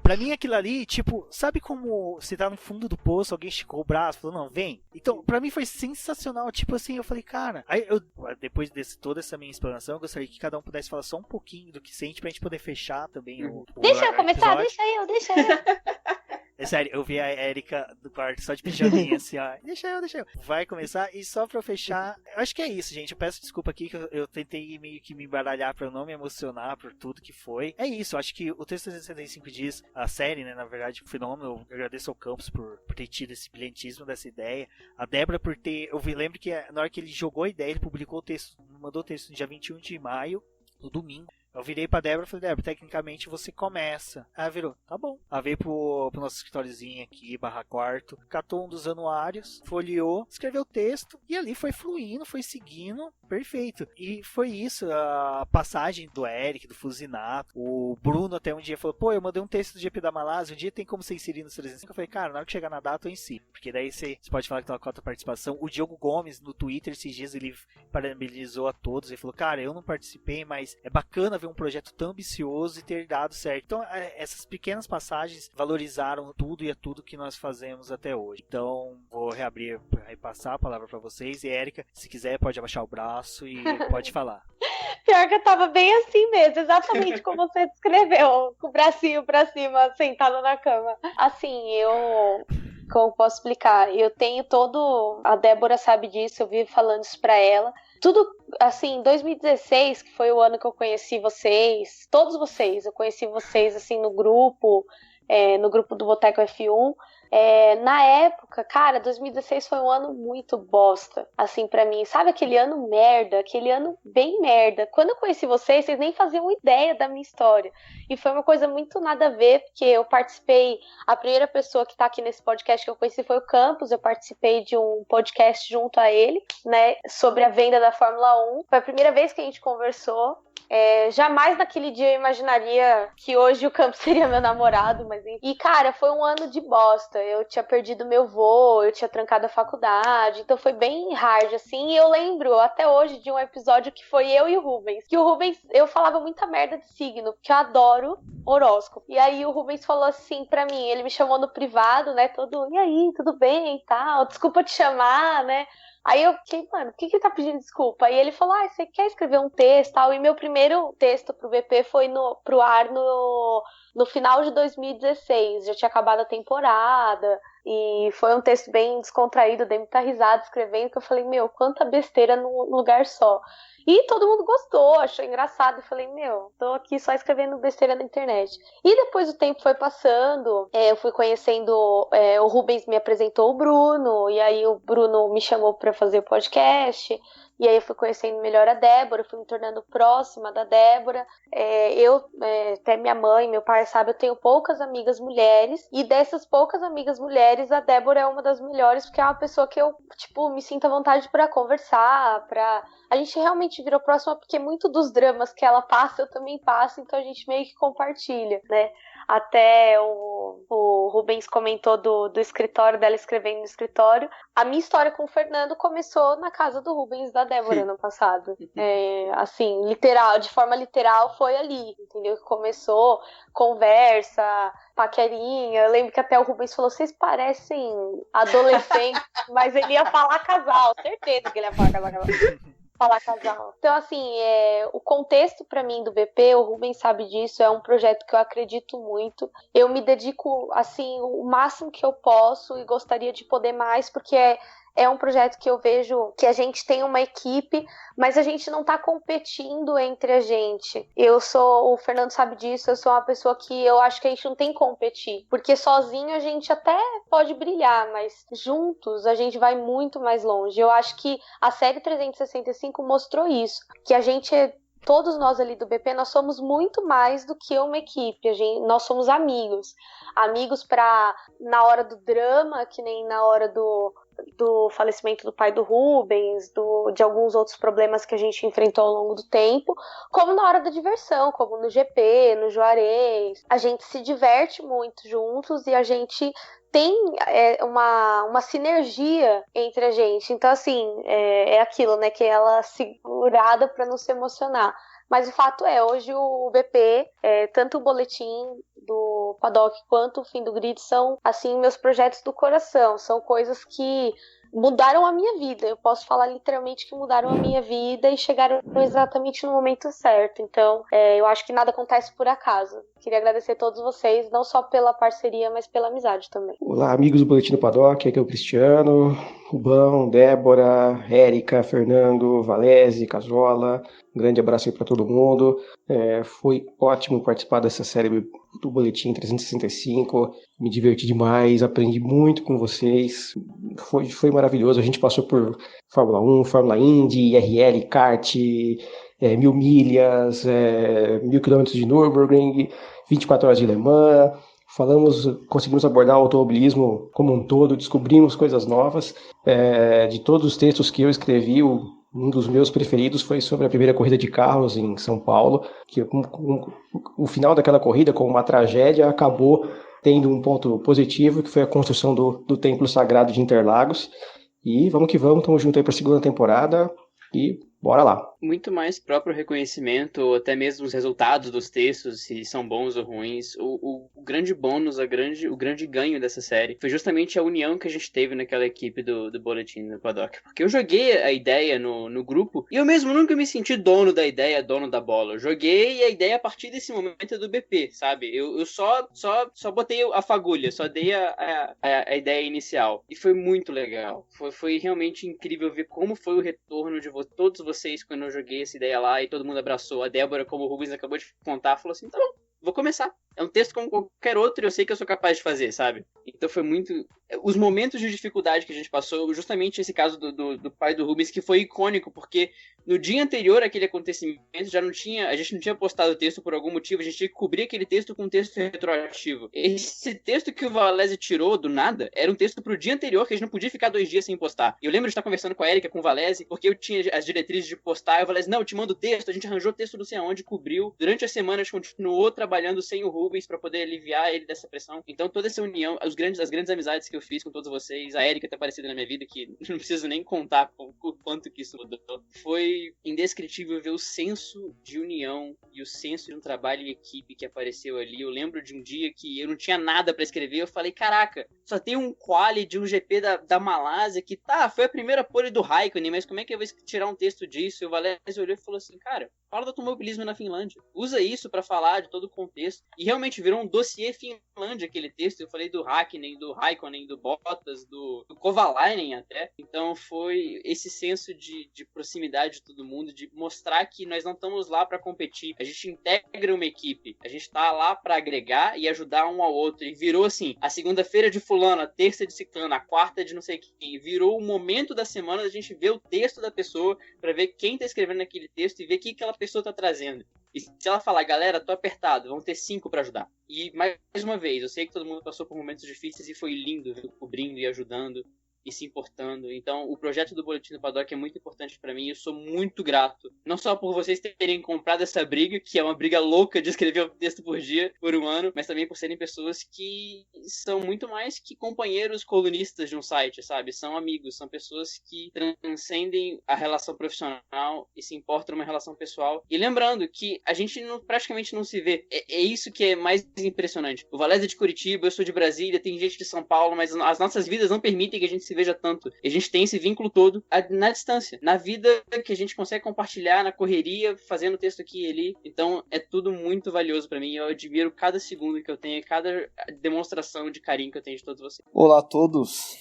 [SPEAKER 1] pra mim aquilo ali, tipo, sabe como você tá no fundo do poço, alguém esticou o braço, falou, não, vem. Então, pra mim foi sensacional, tipo assim, eu falei, cara, depois de toda essa minha explanação, eu gostaria que cada um pudesse falar só um pouquinho do que sente pra gente poder fechar também o
[SPEAKER 5] Deixa eu começar,
[SPEAKER 1] episódio.
[SPEAKER 5] deixa eu.
[SPEAKER 1] É sério, eu vi a Erika do quarto só de pijaminha, assim, deixa eu. Vai começar, e só pra eu fechar, eu acho que é isso, gente, eu peço desculpa aqui que eu tentei meio que me embaralhar pra eu não me emocionar por tudo que foi. É isso, eu acho que o texto 365 dias, a série, né, na verdade, um fenômeno, eu agradeço ao Campos por ter tido esse brilhantismo dessa ideia, a Débora por ter, lembro que na hora que ele jogou a ideia, ele publicou o texto, mandou o texto no dia 21 de maio, no domingo. Eu virei pra Débora e falei, Débora, tecnicamente você começa. Aí ela virou, tá bom. Ela veio pro nosso escritóriozinho aqui, /quarto, catou um dos anuários, folheou, escreveu o texto, e ali foi fluindo, foi seguindo, perfeito. E foi isso, a passagem do Eric, do Fusinato, o Bruno até um dia falou, eu mandei um texto do GP da Malásia, um dia tem como você inserir no 305? Eu falei, cara, na hora que chegar na data eu insiro. Porque daí você pode falar que tem uma cota de participação. O Diogo Gomes, no Twitter, esses dias, ele parabenizou a todos, ele falou, cara, eu não participei, mas é bacana ver um projeto tão ambicioso e ter dado certo. Então, essas pequenas passagens valorizaram tudo e é tudo que nós fazemos até hoje. Então, vou reabrir e passar a palavra para vocês. E Erika, se quiser, pode abaixar o braço e pode falar.
[SPEAKER 5] Pior que eu tava bem assim mesmo, exatamente como você descreveu, com o bracinho pra cima, sentado na cama. Assim, como posso explicar? Eu tenho a Débora sabe disso, eu vivo falando isso pra ela. Tudo, assim, 2016, que foi o ano que eu conheci vocês, todos vocês, eu conheci vocês, assim, no grupo do Boteco F1. Na época, cara, 2016 foi um ano muito bosta, assim, pra mim. Sabe aquele ano merda? Aquele ano bem merda. Quando eu conheci vocês nem faziam ideia da minha história. E foi uma coisa muito nada a ver, porque eu participei... A primeira pessoa que tá aqui nesse podcast que eu conheci foi o Campos. Eu participei de um podcast junto a ele, né, sobre a venda da Fórmula 1. Foi a primeira vez que a gente conversou. Jamais naquele dia eu imaginaria que hoje o Campos seria meu namorado, mas enfim. E, cara, foi um ano de bosta. Eu tinha perdido meu voo, eu tinha trancado a faculdade, então foi bem hard, assim. E eu lembro até hoje de um episódio que foi eu e o Rubens. Que o Rubens, eu falava muita merda de signo, porque eu adoro horóscopo. E aí o Rubens falou assim pra mim, ele me chamou no privado, né, todo, e aí, tudo bem e tal, desculpa te chamar, né. Aí eu fiquei, mano, por que ele tá pedindo desculpa? Aí ele falou, você quer escrever um texto e tal? E meu primeiro texto pro BP foi pro ar no final de 2016. Já tinha acabado a temporada. E foi um texto bem descontraído, dei muita risada escrevendo, que eu falei, quanta besteira num lugar só. E todo mundo gostou, achou engraçado. Eu falei, tô aqui só escrevendo besteira na internet. E depois o tempo foi passando, eu fui conhecendo, o Rubens me apresentou o Bruno, e aí o Bruno me chamou pra fazer o podcast. E aí eu fui conhecendo melhor a Débora, fui me tornando próxima da Débora. Até minha mãe, meu pai, sabe, eu tenho poucas amigas mulheres. E dessas poucas amigas mulheres, a Débora é uma das melhores, porque é uma pessoa que eu, me sinto à vontade pra conversar, A gente realmente virou próxima, porque muito dos dramas que ela passa, eu também passo, então a gente meio que compartilha, né? Até o Rubens comentou do escritório, dela escrevendo no escritório. A minha história com o Fernando começou na casa do Rubens e da Débora ano passado. Assim, literal, de forma literal, foi ali, entendeu? Que começou, conversa, paquerinha. Eu lembro que até o Rubens falou, vocês parecem adolescentes, mas ele ia falar casal, certeza que ele ia falar casal. Então, assim, o contexto pra mim do BP, o Rubens sabe disso, é um projeto que eu acredito muito. Eu me dedico, assim, o máximo que eu posso e gostaria de poder mais, porque é um projeto que eu vejo que a gente tem uma equipe, mas a gente não tá competindo entre a gente. O Fernando sabe disso, eu sou uma pessoa que eu acho que a gente não tem que competir, porque sozinho a gente até pode brilhar, mas juntos a gente vai muito mais longe. Eu acho que a série 365 mostrou isso, que a gente todos nós ali do BP, nós somos muito mais do que uma equipe. Nós somos amigos. Amigos na hora do drama, que nem na hora do falecimento do pai do Rubens, de alguns outros problemas que a gente enfrentou ao longo do tempo, como na hora da diversão, como no GP, no Juarez. A gente se diverte muito juntos e a gente tem uma sinergia entre a gente. Então, assim, é aquilo, né? Que ela segurada para não se emocionar. Mas o fato hoje o BP, tanto o boletim do Paddock quanto o Fim do Grid são, assim, meus projetos do coração. São coisas que mudaram a minha vida. Eu posso falar literalmente que mudaram a minha vida e chegaram exatamente no momento certo. Então, eu acho que nada acontece por acaso. Queria agradecer a todos vocês, não só pela parceria, mas pela amizade também.
[SPEAKER 8] Olá, amigos do Boletim do Paddock, aqui é o Cristiano, Rubão, Débora, Érica, Fernando, Valese, Casola. Um grande abraço aí para todo mundo. Foi ótimo participar dessa série do Boletim 365. Me diverti demais, aprendi muito com vocês. Foi maravilhoso. A gente passou por Fórmula 1, Fórmula Indy, IRL, kart, 1000 milhas, 1000 quilômetros de Nürburgring, 24 horas de Le Mans. Conseguimos abordar o automobilismo como um todo, descobrimos coisas novas. De todos os textos que eu escrevi, um dos meus preferidos foi sobre a primeira corrida de carros em São Paulo, que o final daquela corrida, com uma tragédia, acabou tendo um ponto positivo, que foi a construção do Templo Sagrado de Interlagos. E vamos que vamos, estamos juntos aí para a segunda temporada e bora lá.
[SPEAKER 6] Muito mais próprio reconhecimento, ou até mesmo os resultados dos textos, se são bons ou ruins. O grande bônus, o grande ganho dessa série foi justamente a união que a gente teve naquela equipe do Boletim do Paddock. Porque eu joguei a ideia no grupo e eu mesmo nunca me senti dono da ideia, dono da bola. Eu joguei a ideia a partir desse momento do BP, sabe? Eu só botei a fagulha, só dei a ideia inicial. E foi muito legal. Foi realmente incrível ver como foi o retorno de todos vocês quando eu joguei essa ideia lá e todo mundo abraçou. A Débora, como o Rubens acabou de contar, falou assim, tá bom, vou começar. É um texto como qualquer outro e eu sei que eu sou capaz de fazer, sabe? Então foi muito... Os momentos de dificuldade que a gente passou, justamente esse caso do pai do Rubens, que foi icônico, porque no dia anterior àquele acontecimento, a gente não tinha postado o texto por algum motivo, a gente tinha que cobrir aquele texto com um texto retroativo. Esse texto que o Valese tirou do nada, era um texto pro dia anterior, que a gente não podia ficar 2 dias sem postar. E eu lembro de estar conversando com a Érica, com o Valese, porque eu tinha as diretrizes de postar, e o Valese, não, eu te mando o texto, a gente arranjou o texto não sei aonde, cobriu. Durante a semana a gente continuou trabalhando sem o Rubens pra poder aliviar ele dessa pressão. Então toda essa união, as grandes amizades que eu fiz com todos vocês, a Érica tá aparecendo na minha vida, que não preciso nem contar o quanto que isso mudou. Foi indescritível ver o senso de união e o senso de um trabalho em equipe que apareceu ali. Eu lembro de um dia que eu não tinha nada pra escrever, eu falei, caraca, só tem um quali de um GP da Malásia que foi a primeira pole do Raikkonen, mas como é que eu vou tirar um texto disso? E o Valese olhou e falou assim, cara, fala do automobilismo na Finlândia, usa isso pra falar de todo o contexto. E realmente virou um dossiê Finlândia aquele texto. Eu falei do Hakkinen, do Raikkonen, do Bottas, do Kovalainen até. Então foi esse senso de proximidade de todo mundo, de mostrar que nós não estamos lá para competir. A gente integra uma equipe. A gente tá lá para agregar e ajudar um ao outro. E virou assim, a segunda-feira de fulano, a terça de ciclano, a quarta de não sei quem. Virou o momento da semana da gente ver o texto da pessoa para ver quem tá escrevendo aquele texto e ver o que aquela pessoa tá trazendo. E se ela falar, galera, tô apertado, vão ter 5 pra ajudar. E mais uma vez, eu sei que todo mundo passou por momentos difíceis e foi lindo, viu, cobrindo e ajudando. e se importando. Então, o projeto do Boletim do Paddock é muito importante para mim, eu sou muito grato, não só por vocês terem comprado essa briga, que é uma briga louca de escrever um texto por dia, por um ano, mas também por serem pessoas que são muito mais que companheiros colunistas de um site, sabe? São amigos, são pessoas que transcendem a relação profissional e se importam numa relação pessoal. E lembrando que a gente praticamente não se vê. É isso que é mais impressionante. O Valézio é de Curitiba, eu sou de Brasília, tem gente de São Paulo, mas as nossas vidas não permitem que a gente se veja tanto. E a gente tem esse vínculo todo na distância, na vida que a gente consegue compartilhar, na correria, fazendo texto aqui e ali. Então é tudo muito valioso pra mim. Eu admiro cada segundo que eu tenho, cada demonstração de carinho que eu tenho de todos vocês.
[SPEAKER 9] Olá a todos.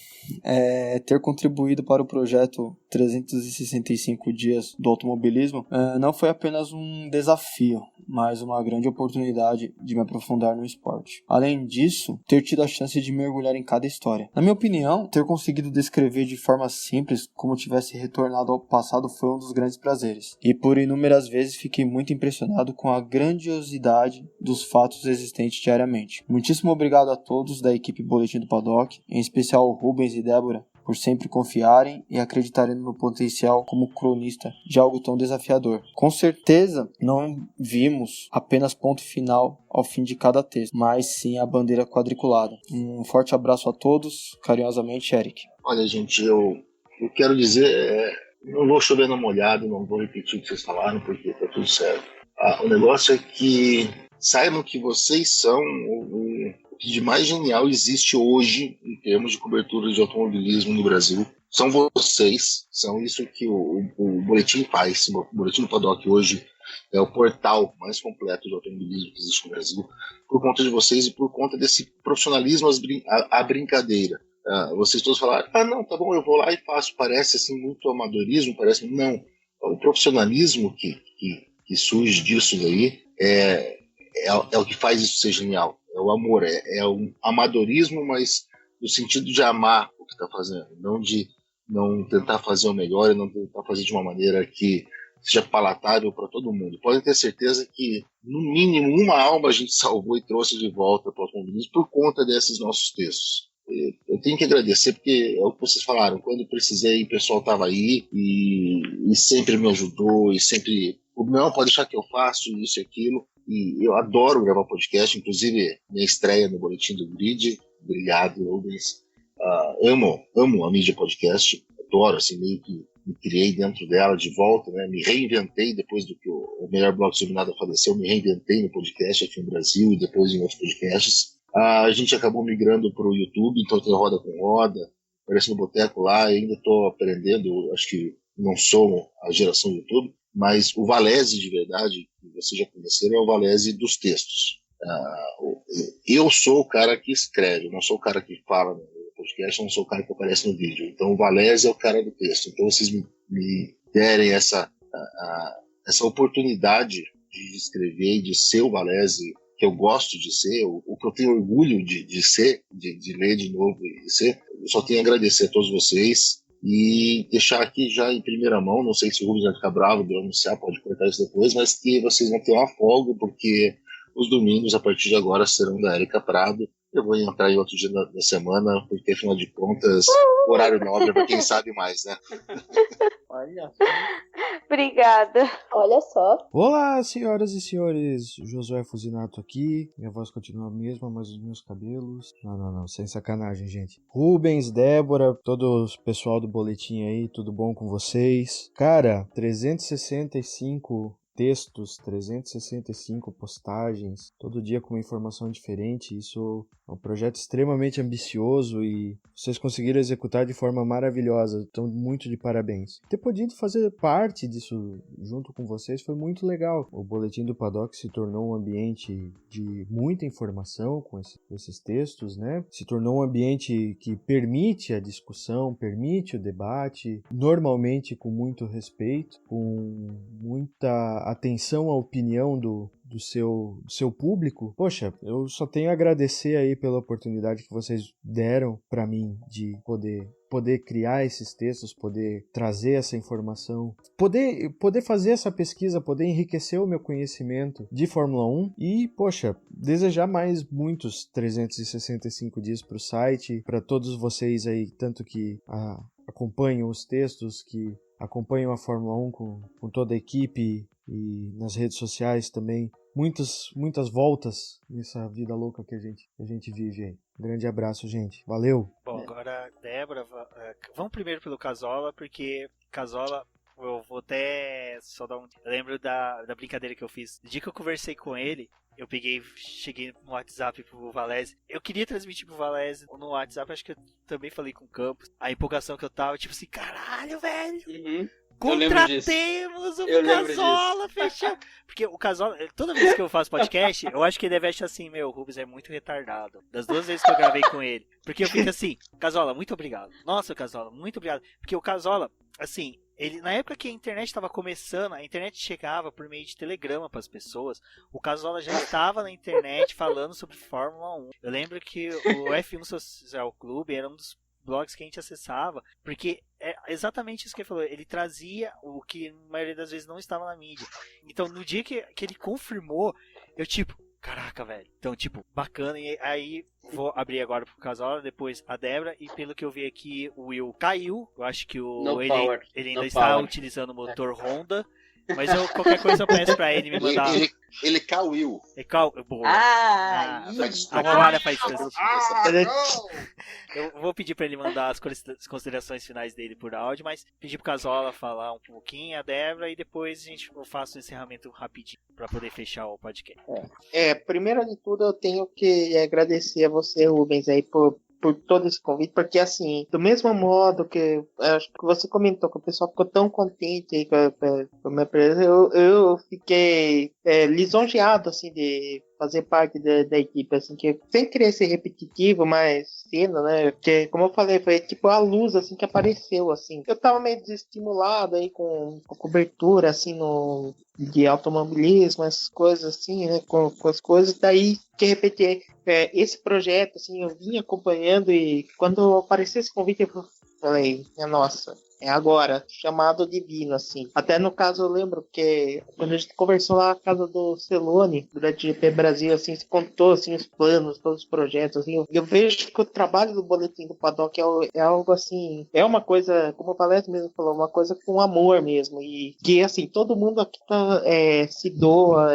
[SPEAKER 9] Ter contribuído para o projeto 365 Dias do Automobilismo não foi apenas um desafio, mas uma grande oportunidade de me aprofundar no esporte. Além disso, ter tido a chance de mergulhar em cada história. Na minha opinião, ter conseguido descrever de forma simples como tivesse retornado ao passado foi um dos grandes prazeres. E por inúmeras vezes fiquei muito impressionado com a grandiosidade dos fatos existentes diariamente. Muitíssimo obrigado a todos da equipe Boletim do Paddock, em especial ao Rubens e Débora, por sempre confiarem e acreditarem no meu potencial como cronista de algo tão desafiador. Com certeza, não vimos apenas ponto final ao fim de cada texto, mas sim a bandeira quadriculada. Um forte abraço a todos, carinhosamente, Eric.
[SPEAKER 3] Olha, gente, eu quero dizer, não vou chover na molhada, não vou repetir o que vocês falaram, porque tá tudo certo. O negócio é que saibam que vocês são o que de mais genial existe hoje em termos de cobertura de automobilismo no Brasil. São vocês, são isso que o Boletim faz. O Boletim do Paddock hoje é o portal mais completo de automobilismo que existe no Brasil, por conta de vocês e por conta desse profissionalismo à brincadeira. Vocês todos falaram, não, tá bom, eu vou lá e faço. Parece assim muito amadorismo, parece... Não, o profissionalismo que surge disso daí é o que faz isso ser genial. É o amor, é um amadorismo, mas no sentido de amar o que está fazendo, não de não tentar fazer o melhor e não tentar fazer de uma maneira que seja palatável para todo mundo. Podem ter certeza que, no mínimo, uma alma a gente salvou e trouxe de volta para o automobilismo por conta desses nossos textos. Eu tenho que agradecer, porque é o que vocês falaram, quando precisei, o pessoal estava aí e sempre me ajudou, e sempre, não, pode deixar que eu faço isso e aquilo. E eu adoro gravar podcast, inclusive minha estreia no Boletim do Grid. Obrigado, Rubens. Amo a mídia podcast, adoro, assim, meio que me criei dentro dela de volta, né? Me reinventei depois do que o melhor blog sobre nada faleceu, me reinventei no podcast aqui no Brasil e depois em outros podcasts. A gente acabou migrando para o YouTube, então tem Roda com Roda, aparece no Boteco lá, e ainda estou aprendendo, acho que não sou a geração do YouTube, mas o Valese de verdade, que vocês já conheceram, é o Valese dos textos. Eu sou o cara que escreve, não sou o cara que fala no podcast, não sou o cara que aparece no vídeo. Então o Valese é o cara do texto. Então vocês me derem essa oportunidade de escrever e de ser o Valese que eu gosto de ser, o que eu tenho orgulho de ser, de ler de novo e ser. Eu só tenho a agradecer a todos vocês e deixar aqui já em primeira mão, não sei se o Rubens vai ficar bravo de eu anunciar, pode cortar isso depois, mas que vocês vão ter uma folga, porque os domingos, a partir de agora, serão da Érica Prado. Eu vou entrar em outro dia da semana, porque, afinal de contas, horário nobre é para quem sabe mais, né?
[SPEAKER 2] Olha.
[SPEAKER 5] Obrigada.
[SPEAKER 4] Olha só.
[SPEAKER 10] Olá, senhoras e senhores. Josué Fusinato aqui. Minha voz continua a mesma, mas os meus cabelos... Não. Sem sacanagem, gente. Rubens, Débora, todo o pessoal do boletim aí, tudo bom com vocês? Cara, 365... textos, 365 postagens, todo dia com uma informação diferente. Isso é um projeto extremamente ambicioso e vocês conseguiram executar de forma maravilhosa. Então, muito de parabéns. Ter podido fazer parte disso junto com vocês foi muito legal. O Boletim do Paddock se tornou um ambiente de muita informação com esses textos, né? Se tornou um ambiente que permite a discussão, permite o debate, normalmente com muito respeito, com muita atenção à opinião do seu público, poxa, eu só tenho a agradecer aí pela oportunidade que vocês deram para mim de poder criar esses textos, poder trazer essa informação, poder fazer essa pesquisa, poder enriquecer o meu conhecimento de Fórmula 1 e, poxa, desejar mais muitos 365 dias para o site, para todos vocês aí, tanto que acompanham os textos, que acompanham a Fórmula 1 com toda a equipe e nas redes sociais também. Muitas voltas nessa vida louca que a gente vive aí. Grande abraço, gente. Valeu!
[SPEAKER 1] Bom, agora, Débora, vamos primeiro pelo Casola, porque Casola, eu vou até só dar um... Eu lembro da brincadeira que eu fiz. No dia que eu conversei com ele, cheguei no WhatsApp pro Valese. Eu queria transmitir pro Valese no WhatsApp, acho que eu também falei com o Campos. A empolgação que eu tava, tipo assim, caralho, velho!
[SPEAKER 6] Uhum.
[SPEAKER 1] Contratemos o Casola, fechou. Porque o Casola, toda vez que eu faço podcast, eu acho que ele deve achar assim, o Rubens é muito retardado. Das 2 vezes que eu gravei com ele. Porque eu fico assim, Casola, muito obrigado. Nossa, Casola, muito obrigado. Porque o Casola, assim, ele, na época que a internet estava começando, a internet chegava por meio de telegrama para as pessoas. O Casola já estava na internet falando sobre Fórmula 1. Eu lembro que o F1 Social Clube era um dos blogs que a gente acessava, porque é exatamente isso que ele falou, ele trazia o que a maioria das vezes não estava na mídia. Então no dia que ele confirmou, eu tipo, caraca, velho, então tipo, bacana. E aí vou abrir agora pro Casola, depois a Débora, e pelo que eu vi aqui o Will caiu, eu acho que ele ainda está utilizando o motor Honda. Mas qualquer coisa eu peço pra ele me mandar.
[SPEAKER 3] Ele caiu.
[SPEAKER 1] Boa.
[SPEAKER 5] Agora
[SPEAKER 1] faz isso. Eu vou pedir pra ele mandar as considerações finais dele por áudio, mas pedir pro Casola falar um pouquinho, a Débora, e depois eu faço um encerramento rapidinho pra poder fechar o podcast.
[SPEAKER 2] Primeiro de tudo, eu tenho que agradecer a você, Rubens, aí, por todo esse convite, porque assim, do mesmo modo que acho que você comentou que o pessoal ficou tão contente aí com a minha presença, eu fiquei lisonjeado assim de fazer parte da equipe, assim, que sem querer ser repetitivo, mas cena, né, porque como eu falei, foi tipo a luz assim que apareceu, assim, eu tava meio desestimulado aí com cobertura assim de automobilismo, essas coisas assim, né, com as coisas, daí de repente esse projeto, assim, eu vim acompanhando e quando apareceu esse convite eu falei, nossa, é agora, chamado divino, assim. Até no caso eu lembro que quando a gente conversou lá na casa do Celone, durante o GP Brasil, assim, se contou, assim, os planos, todos os projetos, assim, eu vejo que o trabalho do Boletim do Paddock é algo, assim, é uma coisa, como o Valete mesmo falou, uma coisa com amor mesmo, e que, assim, todo mundo aqui se doa,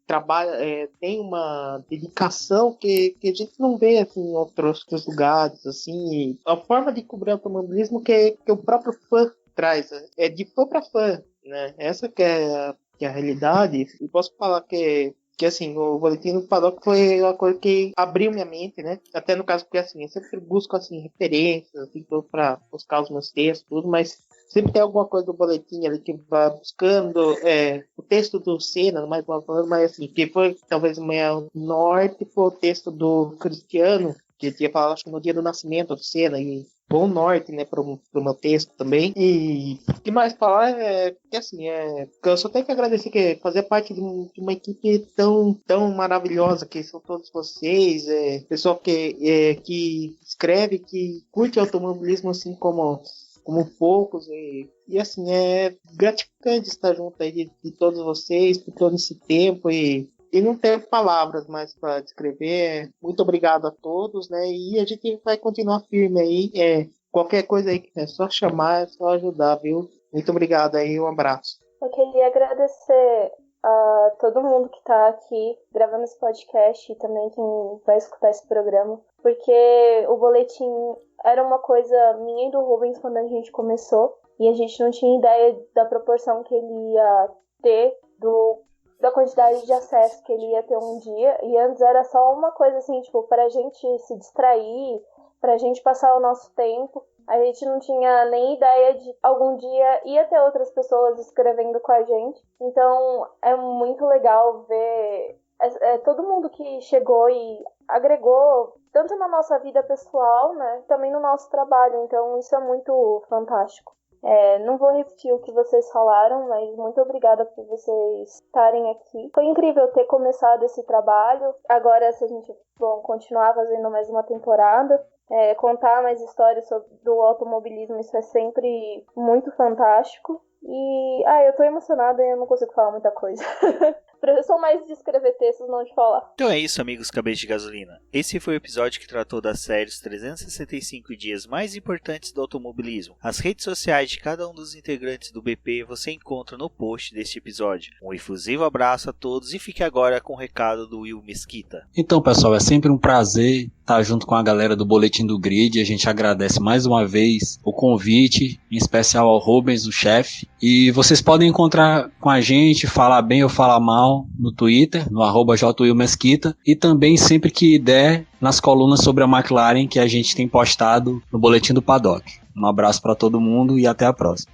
[SPEAKER 2] trabalha, tem uma dedicação que a gente não vê assim, em outros lugares, assim, a forma de cobrir automobilismo que o próprio fã traz, é de fã para fã, né? Essa que é a realidade. E posso falar que assim, o Boletim do Paddock foi uma coisa que abriu minha mente, né? Até no caso, porque assim, eu sempre busco assim, referências, assim, para buscar os meus textos, tudo, mas sempre tem alguma coisa do boletim ali que vai buscando o texto do Senna, mais uma falando, mas assim, que foi talvez o meu norte, foi o texto do Cristiano, que tinha falado, acho que no dia do nascimento do Senna, e bom norte, né, pro meu texto também. E o que mais falar que assim, eu só tenho que agradecer que fazer parte de uma equipe tão maravilhosa que são todos vocês, pessoal que escreve, que curte automobilismo assim como poucos, e assim, é gratificante estar junto aí de todos vocês por todo esse tempo, e não tenho palavras mais para descrever. Muito obrigado a todos, né, e a gente vai continuar firme aí, qualquer coisa aí que é só chamar, é só ajudar, viu? Muito obrigado aí, um abraço.
[SPEAKER 4] Eu queria agradecer a todo mundo que está aqui gravando esse podcast e também quem vai escutar esse programa, porque o boletim era uma coisa minha e do Rubens quando a gente começou, e a gente não tinha ideia da proporção que ele ia ter, da quantidade de acesso que ele ia ter um dia, e antes era só uma coisa assim, tipo, pra gente se distrair, pra gente passar o nosso tempo. A gente não tinha nem ideia de algum dia ia ter outras pessoas escrevendo com a gente. Então é muito legal ver todo mundo que chegou e agregou tanto na nossa vida pessoal, né, também no nosso trabalho. Então isso é muito fantástico. Não vou repetir o que vocês falaram, mas muito obrigada por vocês estarem aqui. Foi incrível ter começado esse trabalho. Agora, se a gente continuar fazendo mais uma temporada, contar mais histórias do automobilismo, isso é sempre muito fantástico. E eu tô emocionada e eu não consigo falar muita coisa. Eu sou mais de escrever textos, não de falar.
[SPEAKER 1] Então é isso, amigos cabeças de gasolina. Esse foi o episódio que tratou das séries 365 dias mais importantes do automobilismo. As redes sociais de cada um dos integrantes do BP você encontra no post deste episódio. Um efusivo abraço a todos e fique agora com o recado do Will Mesquita.
[SPEAKER 7] Então, pessoal, é sempre um prazer estar junto com a galera do Boletim do Grid. A gente agradece mais uma vez o convite, em especial ao Rubens, o chefe. E vocês podem encontrar com a gente, falar bem ou falar mal no Twitter, no @jwillmesquita, e também sempre que der nas colunas sobre a McLaren que a gente tem postado no Boletim do Paddock. Um abraço para todo mundo e até a próxima.